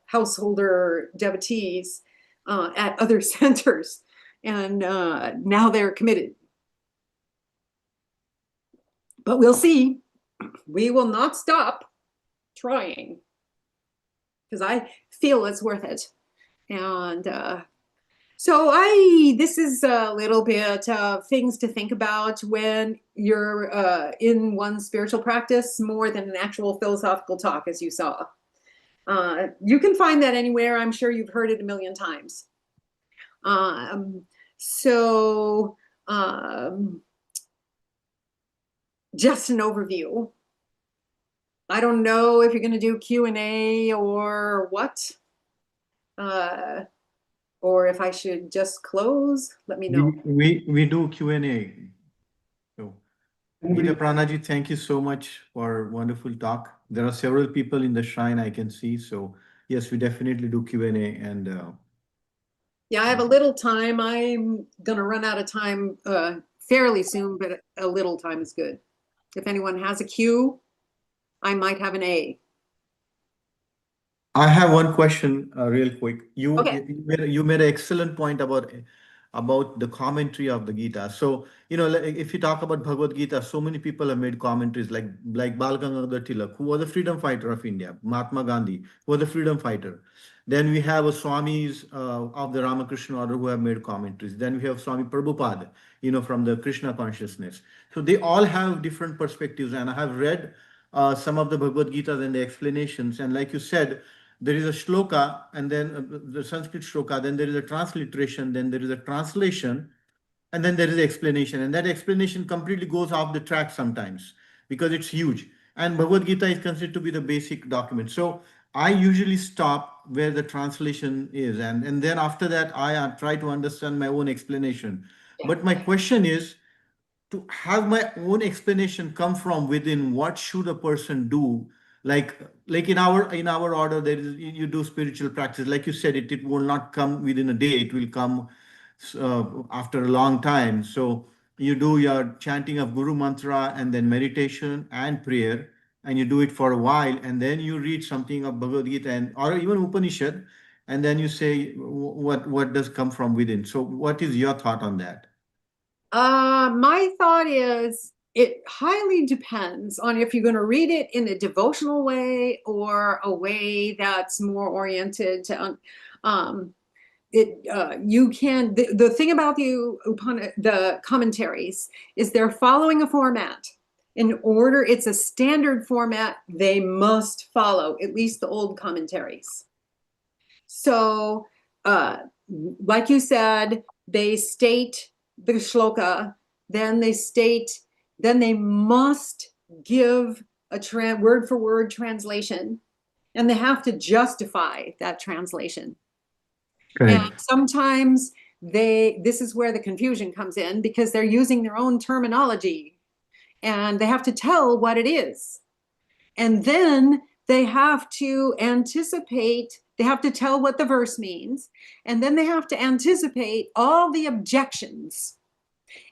householder devotees at other centers. And now they're committed. But we'll see. We will not stop trying because I feel it's worth it. And so this is a little bit of things to think about when you're in one spiritual practice more than an actual philosophical talk, as you saw. You can find that anywhere. I'm sure you've heard it a million times. Just an overview. I don't know if you're going to do Q&A or what, or if I should just close. Let me know. We do Q&A. So, Gitaprana ji, thank you so much for wonderful talk. There are several people in the shrine I can see. So yes, we definitely do Q&A and. Yeah, I have a little time. I'm going to run out of time fairly soon, but a little time is good. If anyone has a Q, I might have an A. I have one question real quick. You Okay. you made an excellent point about about the commentary of the Gita. So, if you talk about Bhagavad Gita, so many people have made commentaries like Bal Gangadhar Tilak, who was a freedom fighter of India, Mahatma Gandhi, who was a freedom fighter. Then we have a Swamis of the Ramakrishna order who have made commentaries. Then we have Swami Prabhupada, from the Krishna consciousness. So they all have different perspectives, and I have read some of the Bhagavad Gita and the explanations. And like you said, there is a shloka, and then the Sanskrit shloka, then there is a transliteration, then there is a translation, and then there is explanation. And that explanation completely goes off the track sometimes because it's huge. And Bhagavad Gita is considered to be the basic document. So I usually stop where the translation is. And then after that, I try to understand my own explanation. But my question is, to have my own explanation come from within, what should a person do? Like in our order, there is, you do spiritual practice, like you said, it will not come within a day, it will come after a long time. So you do your chanting of Guru mantra and then meditation and prayer, and you do it for a while, and then you read something of Bhagavad Gita or even Upanishad, and then you say what does come from within. So what is your thought on that? My thought is it highly depends on if you're going to read it in a devotional way or a way that's more oriented to you can the thing about the commentaries is they're following a format. In order, it's a standard format they must follow, at least the old commentaries. So like you said, they state the shloka, then they must give a word for word translation, and they have to justify that translation. And sometimes this is where the confusion comes in, because they're using their own terminology and they have to tell what it is. And then they have to anticipate, they have to tell what the verse means, and then they have to anticipate all the objections,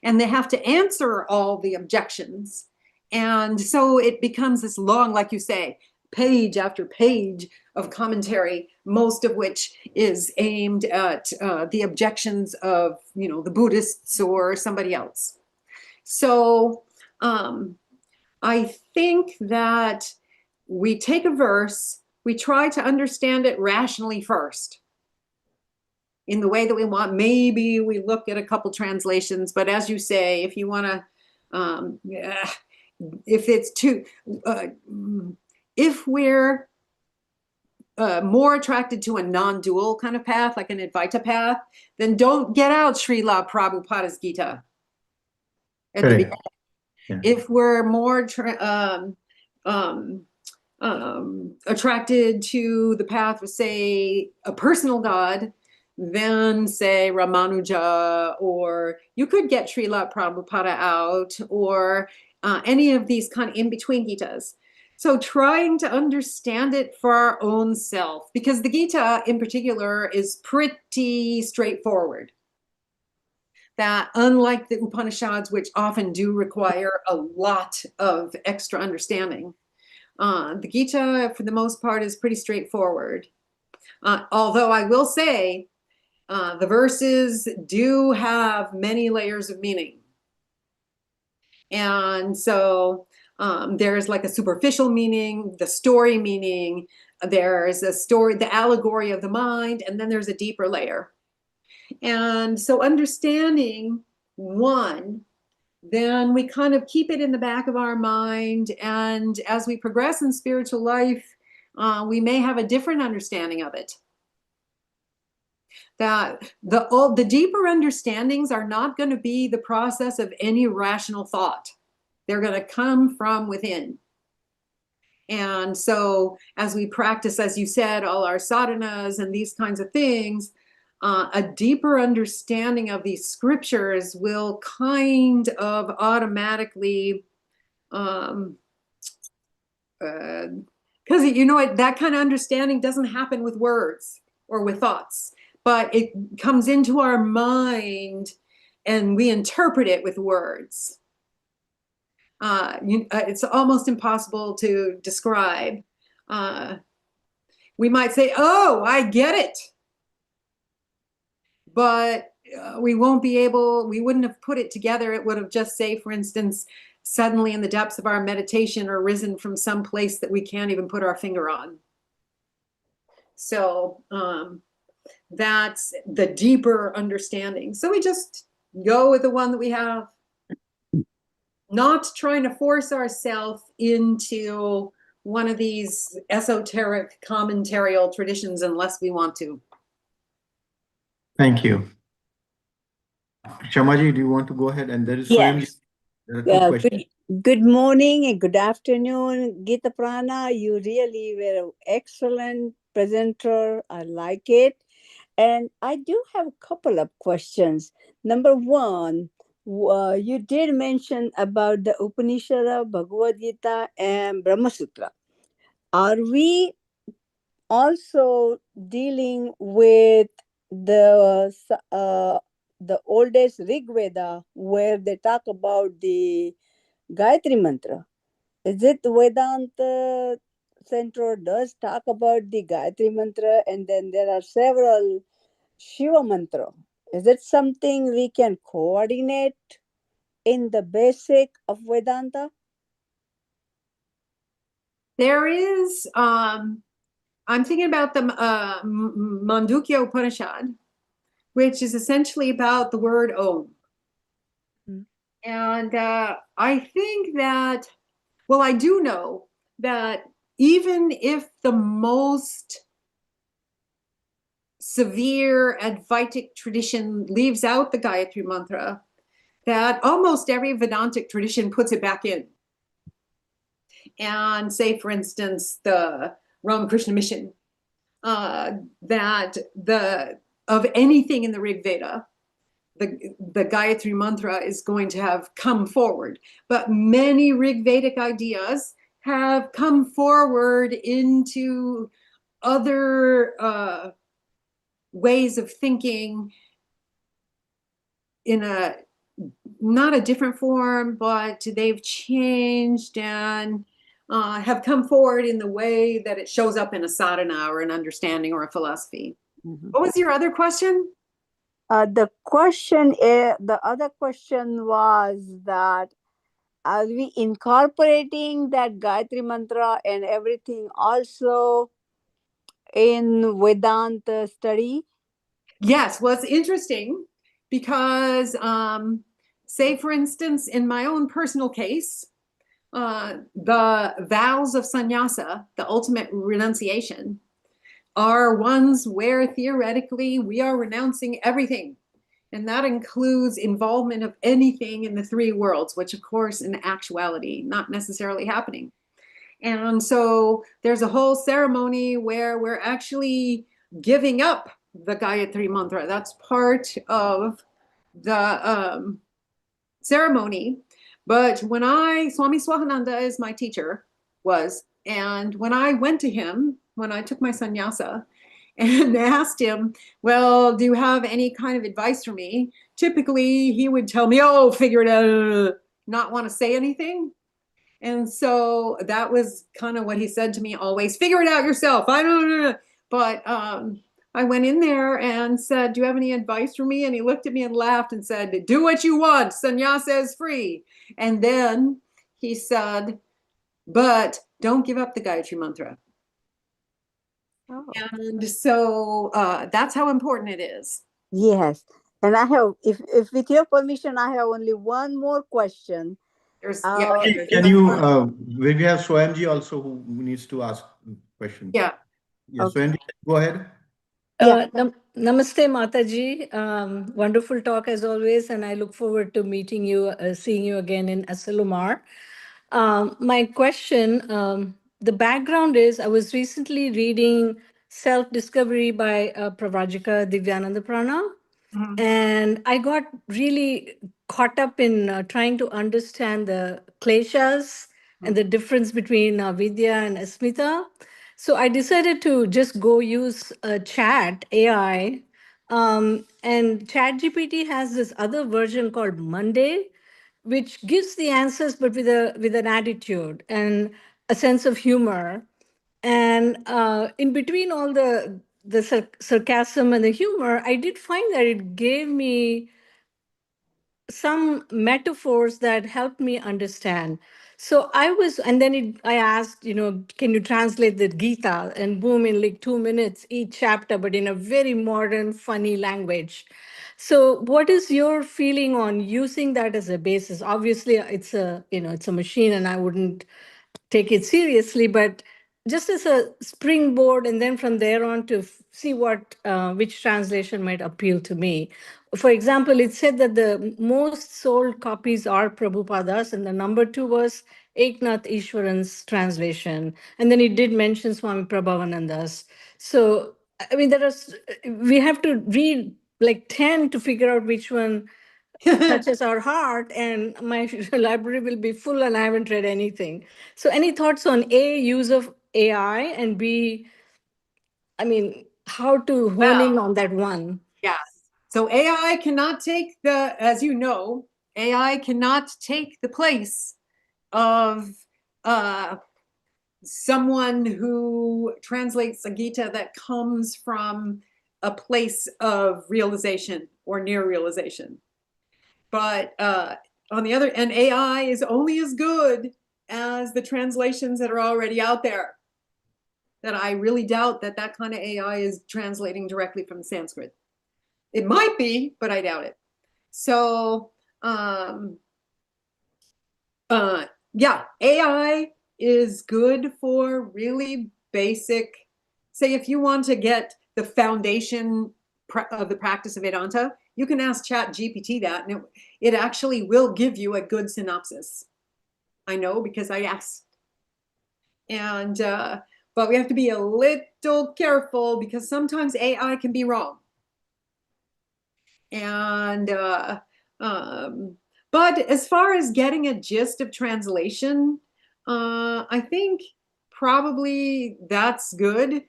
and they have to answer all the objections. And so it becomes this long, like you say, page after page of commentary, most of which is aimed at the objections of, the Buddhists or somebody else. So I think that we take a verse, we try to understand it rationally first in the way that we want. Maybe we look at a couple translations, but as you say, if you want to, if it's too, if we're more attracted to a non-dual kind of path, like an Advaita path, then don't get out Srila Prabhupada's Gita at the beginning. Yeah. If we're more attracted to the path of, say, a personal God, then say Ramanuja, or you could get Srila Prabhupada out, or any of these kind of in-between Gitas. So trying to understand it for our own self, because the Gita in particular is pretty straightforward. That unlike the Upanishads, which often do require a lot of extra understanding, the Gita, for the most part, is pretty straightforward. Although I will say, the verses do have many layers of meaning. And so there's like a superficial meaning, the story meaning, there's a story, the allegory of the mind, and then there's a deeper layer. And so understanding one, then we kind of keep it in the back of our mind. And as we progress in spiritual life, we may have a different understanding of it. That the deeper understandings are not going to be the process of any rational thought. They're going to come from within. And so as we practice, as you said, all our sadhanas and these kinds of things, a deeper understanding of these scriptures will kind of automatically, because that kind of understanding doesn't happen with words or with thoughts, but it comes into our mind and we interpret it with words. It's almost impossible to describe. We might say, oh, I get it. But we wouldn't have put it together. It would have just, say, for instance, suddenly in the depths of our meditation arisen from some place that we can't even put our finger on. So that's the deeper understanding. So we just go with the one that we have, not trying to force ourselves into one of these esoteric commentarial traditions unless we want to. Thank you. Shamaji, do you want to go ahead? And there is Yes. there are two questions. Good morning and good afternoon, Gitaprana. You really were an excellent presenter. I like it. And I do have a couple of questions. Number one, you did mention about the Upanishad, Bhagavad Gita, and Brahma Sutra. Are we also dealing with the oldest Rig Veda, where they talk about the Gayatri Mantra? Is it Vedanta Center does talk about the Gayatri Mantra, and then there are several Shiva Mantra? Is it something we can coordinate in the basic of Vedanta? There is, I'm thinking about the Mandukya Upanishad, which is essentially about the word Om. Mm. And I think that, well, I do know that even if the most severe Advaitic tradition leaves out the Gayatri Mantra, that almost every Vedantic tradition puts it back in. And say, for instance, the Ramakrishna Mission, that of anything in the Rig Veda, the Gayatri Mantra is going to have come forward. But many Rig Vedic ideas have come forward into other ways of thinking in a, not a different form, but they've changed and have come forward in the way that it shows up in a sadhana or an understanding or a philosophy. Mm-hmm. What was your other question? The other question was that are we incorporating that Gayatri Mantra and everything also in Vedanta study? Yes, well, it's interesting because, say, for instance, in my own personal case, the vows of sannyasa, the ultimate renunciation, are ones where theoretically we are renouncing everything. And that includes involvement of anything in the three worlds, which of course in actuality, not necessarily happening. And so there's a whole ceremony where we're actually giving up the Gayatri Mantra. That's part of the ceremony. But when Swami Swahananda is my teacher, and when I went to him, when I took my sannyasa and asked him, well, do you have any kind of advice for me? Typically, he would tell me, oh, figure it out, not want to say anything. And so that was kind of what he said to me always, figure it out yourself. I don't know. But I went in there and said, do you have any advice for me? And he looked at me and laughed and said, do what you want. Sannyasa is free. And then he said, but don't give up the Gayatri Mantra. Oh. And so that's how important it is. Yes. And I have, if with your permission, I have only one more question. Can you, we have Swayamji also who needs to ask questions. Yeah. Yeah, Okay. Swayamji, go ahead. Namaste, Mataji. Wonderful talk as always, and I look forward to meeting you, seeing you again in Asalumar. My question, the background is I was recently reading Self-Discovery by Pravrajika Divyananda Prana, and I got really caught up in trying to understand the kleshas and the difference between Vidya and Asmita. So I decided to just go use chat AI. And ChatGPT has this other version called Monday, which gives the answers, but with an attitude and a sense of humor. And in between all the the sarcasm and the humor, I did find that it gave me some metaphors that helped me understand. So and then I asked, can you translate the Gita? And boom, in like 2 minutes, each chapter, but in a very modern, funny language. So what is your feeling on using that as a basis? Obviously, it's a machine and I wouldn't take it seriously, but just as a springboard, and then from there on to see which translation might appeal to me. For example, it said that the most sold copies are Prabhupada's, and the number 2 was Eknath Ishwaran's translation. And then it did mention Swami Prabhavananda's. So, I mean, we have to read like 10 to figure out which one touches our heart, and my library will be full and I haven't read anything. So any thoughts on A, use of AI, and B, I mean, how to hone in on that one? Yes. So AI cannot take as you know, AI cannot take the place of someone who translates a Gita that comes from a place of realization or near realization. But on the other, and AI is only as good as the translations that are already out there. That I really doubt that kind of AI is translating directly from Sanskrit. It might be, but I doubt it. So, yeah, AI is good for really basic, say if you want to get the foundation of the practice of Vedanta, you can ask ChatGPT that, and it actually will give you a good synopsis. I know because I asked. And, but we have to be a little careful because sometimes AI can be wrong. And, but as far as getting a gist of translation, I think probably that's good.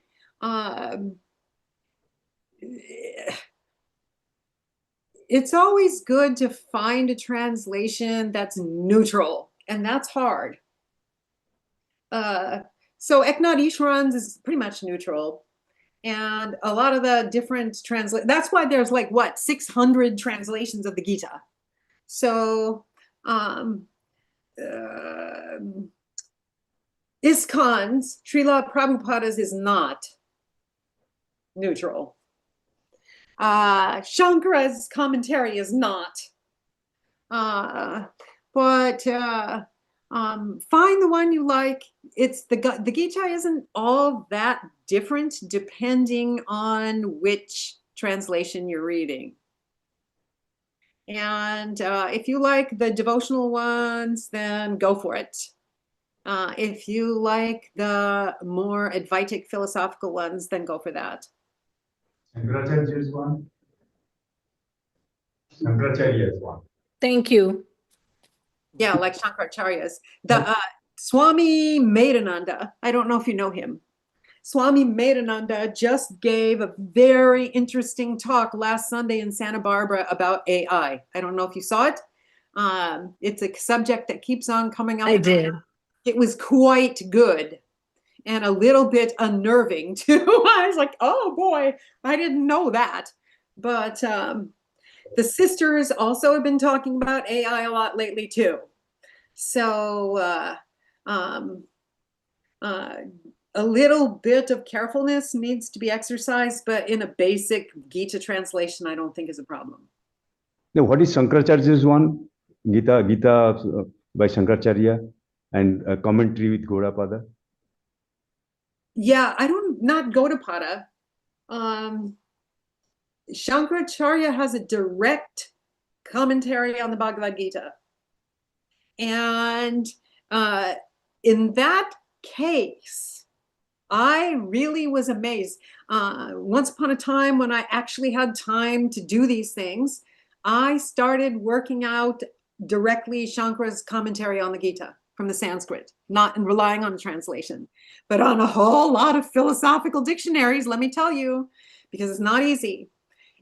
It's always good to find a translation that's neutral, and that's hard. So Eknath Ishwaran's is pretty much neutral. And a lot of the different that's why there's like, 600 translations of the Gita. So, ISKCON's, Srila Prabhupada's is not neutral. Shankara's commentary is not. But find the one you like. It's the Gita isn't all that different depending on which translation you're reading. And if you like the devotional ones, then go for it. If you like the more Advaitic philosophical ones, then go for that. Shankaracharya is one. Shankaracharya is one. Thank you. Yeah, like Shankaracharya's. The Swami Medananda, I don't know if you know him. Swami Medananda just gave a very interesting talk last Sunday in Santa Barbara about AI. I don't know if you saw it. It's a subject that keeps on coming up. I did. It was quite good and a little bit unnerving too. I was like, oh boy, I didn't know that. But the sisters also have been talking about AI a lot lately too. So a little bit of carefulness needs to be exercised, but in a basic Gita translation, I don't think is a problem. Now, what is Shankaracharya's one? Gita by Shankaracharya and a commentary with Gaudapada? Yeah, not Gaudapada. Shankaracharya has a direct commentary on the Bhagavad Gita. And in that case, I really was amazed. Once upon a time when I actually had time to do these things, I started working out directly Shankara's commentary on the Gita from the Sanskrit, not relying on translation, but on a whole lot of philosophical dictionaries, let me tell you, because it's not easy.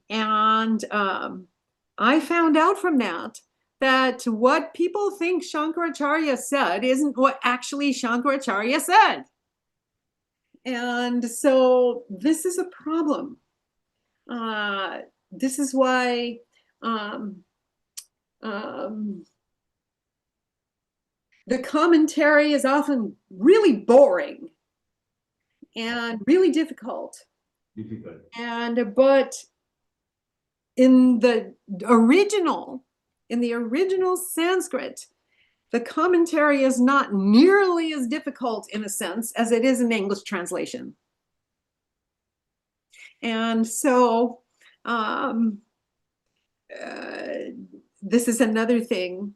And I found out from that what people think Shankaracharya said isn't what actually Shankaracharya said. And so this is a problem. This is why the commentary is often really boring and really difficult. But in the original Sanskrit, the commentary is not nearly as difficult in a sense as it is in English translation. And so this is another thing.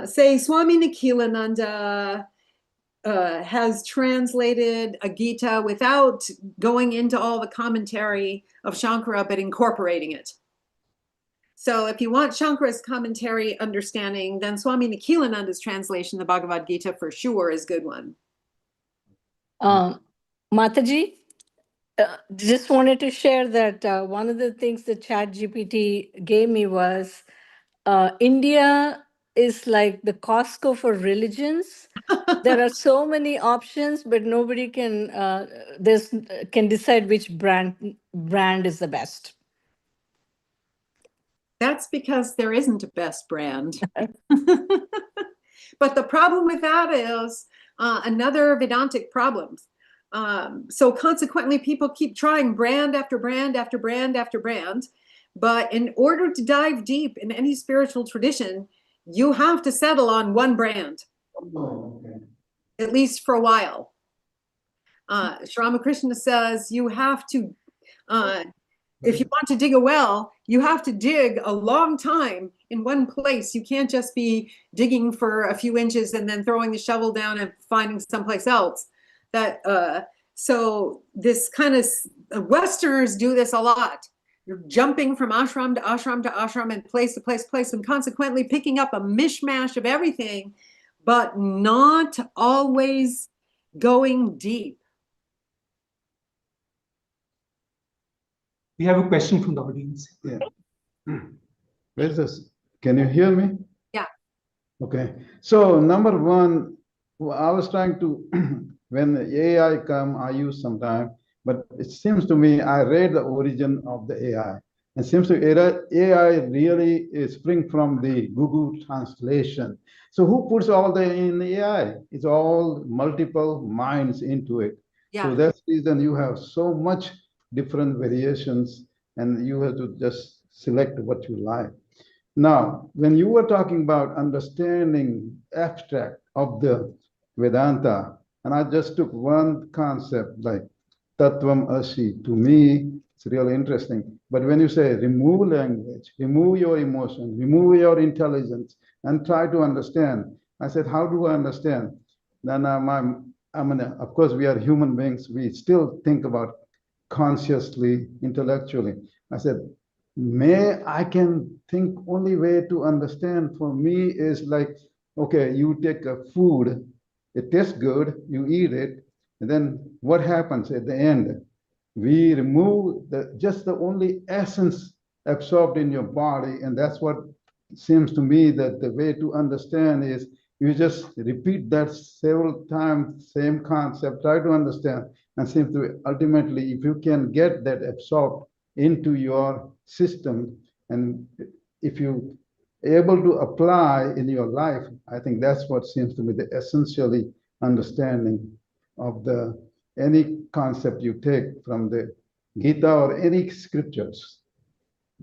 Say Swami Nikhilananda has translated a Gita without going into all the commentary of Shankara, but incorporating it. So if you want Shankara's commentary understanding, then Swami Nikhilananda's translation, the Bhagavad Gita, for sure is a good one. Mataji, just wanted to share that one of the things that ChatGPT gave me was India is like the Costco for religions. There are so many options, but nobody can can decide which brand is the best. That's because there isn't a best brand. But the problem with that is another Vedantic problem. So consequently, people keep trying brand after brand after brand after brand. But in order to dive deep in any spiritual tradition, you have to settle on one brand, at least for a while. Sri Ramakrishna says you have to, if you want to dig a well, you have to dig a long time in one place. You can't just be digging for a few inches and then throwing the shovel down and finding someplace else. So this kind of, Westerners do this a lot. You're jumping from ashram to ashram to ashram and place to place to place, and consequently picking up a mishmash of everything, but not always going deep. We have a question from the audience. Yeah. Where's this? Can you hear me? Yeah. Okay. So number one, I was trying to, when the AI come, I use sometime, but it seems to me, I read the origin of the AI. It seems to AI really is spring from the Google translation. So who puts all the in the AI? It's all multiple minds into it. Yeah. So that's the reason you have so much different variations, and you have to just select what you like. Now, when you were talking about understanding abstract of the Vedanta, and I just took one concept like Tattvam Asi, to me, it's really interesting. But when you say remove language, remove your emotion, remove your intelligence, and try to understand, I said, how do I understand? Then of course, we are human beings. We still think about consciously, intellectually. I said, I can think only way to understand for me is like, okay, you take a food, it tastes good, you eat it, and then what happens at the end? We remove just the only essence absorbed in your body, and that's what seems to me that the way to understand is you just repeat that several times, same concept, try to understand, and seems to ultimately, if you can get that absorbed into your system, and if you able to apply in your life, I think that's what seems to be the essentially understanding of any concept you take from the Gita or any scriptures.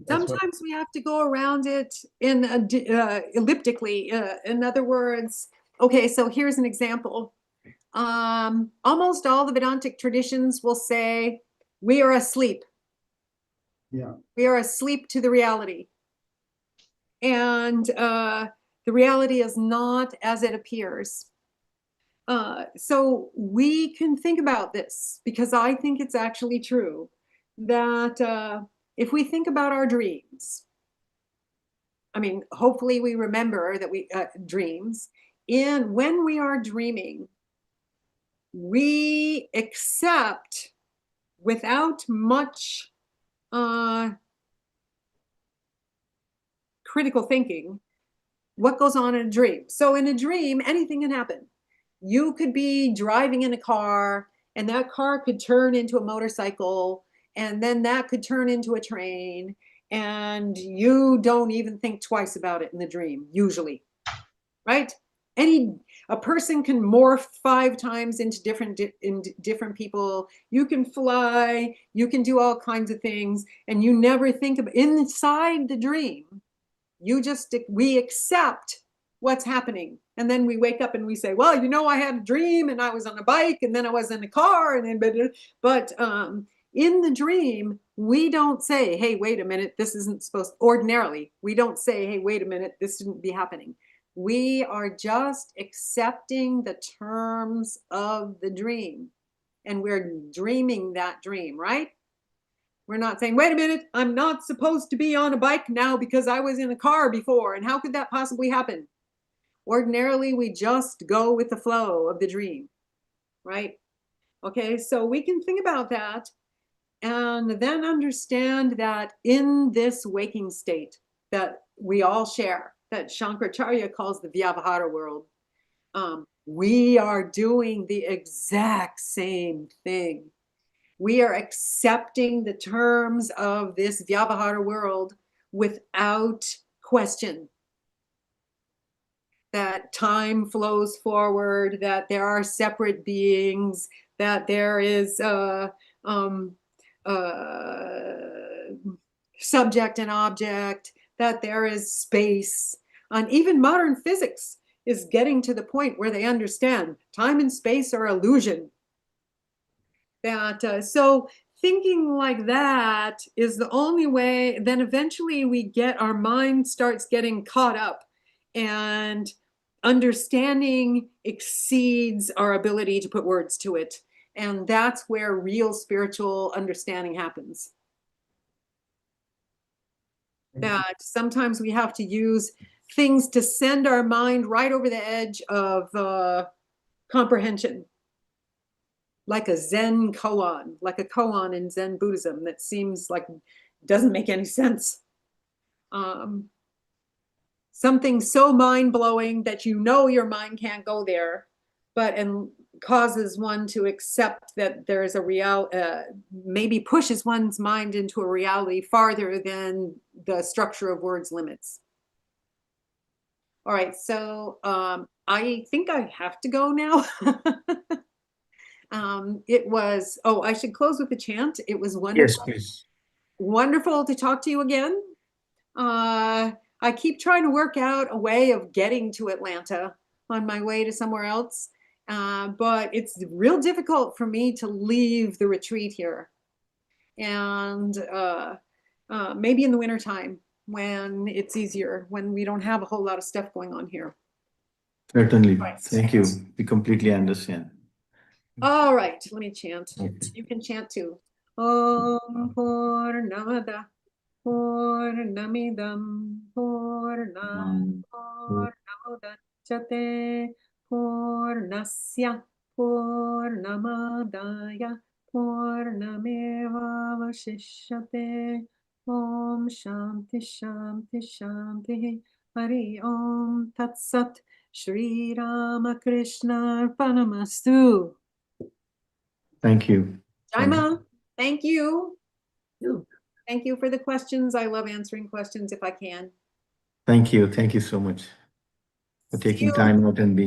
Sometimes we have to go around it in elliptically. In other words, okay, so here's an example. Almost all the Vedantic traditions will say we are asleep. Yeah. We are asleep to the reality. And the reality is not as it appears. So we can think about this, because I think it's actually true that if we think about our dreams, I mean, hopefully we remember that we dreams, and when we are dreaming, we accept without much critical thinking what goes on in a dream. So in a dream, anything can happen. You could be driving in a car And that car could turn into a motorcycle, and then that could turn into a train, and you don't even think twice about it in the dream, usually, right? A person can morph 5 times into different people. You can fly, you can do all kinds of things, and you never think of inside the dream. We accept what's happening, and then we wake up and we say, well, I had a dream and I was on a bike and then I was in a car, and then but in the dream we don't say, hey, wait a minute, this isn't supposed. Ordinarily we don't say, hey, wait a minute, this shouldn't be happening. We are just accepting the terms of the dream, and we're dreaming that dream, right? We're not saying, wait a minute, I'm not supposed to be on a bike now because I was in a car before, and how could that possibly happen? Ordinarily, we just go with the flow of the dream, right? Okay, so we can think about that and then understand that in this waking state that we all share, that Shankaracharya calls the Vyavahara world, we are doing the exact same thing. We are accepting the terms of this Vyavahara world without question. That time flows forward, that there are separate beings, that there is subject and object, that there is space. And even modern physics is getting to the point where they understand time and space are illusion. So thinking like that is the only way. Then eventually our mind starts getting caught up, and understanding exceeds our ability to put words to it. And that's where real spiritual understanding happens. That sometimes we have to use things to send our mind right over the edge of comprehension. Like a Zen koan, like a koan in Zen Buddhism that seems like doesn't make any sense. Something so mind-blowing that your mind can't go there, and causes one to accept that there is a maybe pushes one's mind into a reality farther than the structure of words limits. All right, so I think I have to go now. I should close with the chant. It was wonderful. Yes, please. Wonderful to talk to you again. I keep trying to work out a way of getting to Atlanta on my way to somewhere else. But it's real difficult for me to leave the retreat here. And maybe in the wintertime when it's easier, when we don't have a whole lot of stuff going on here. Certainly. Thank you. We completely understand. All right, let me chant. Okay. You can chant too. Om Purnamada Purnamidam Purnam Purnamudachyate Purnasya Purnamadaya Purnameva Vashishyate. Om Shanti Shanti Shanti. Hari Om Tat Sat. Shri Ramakrishna Arpanamastu. Thank you. Jaima, thank you. Thank you for the questions. I love answering questions if I can. Thank you. Thank you so much for taking time out and being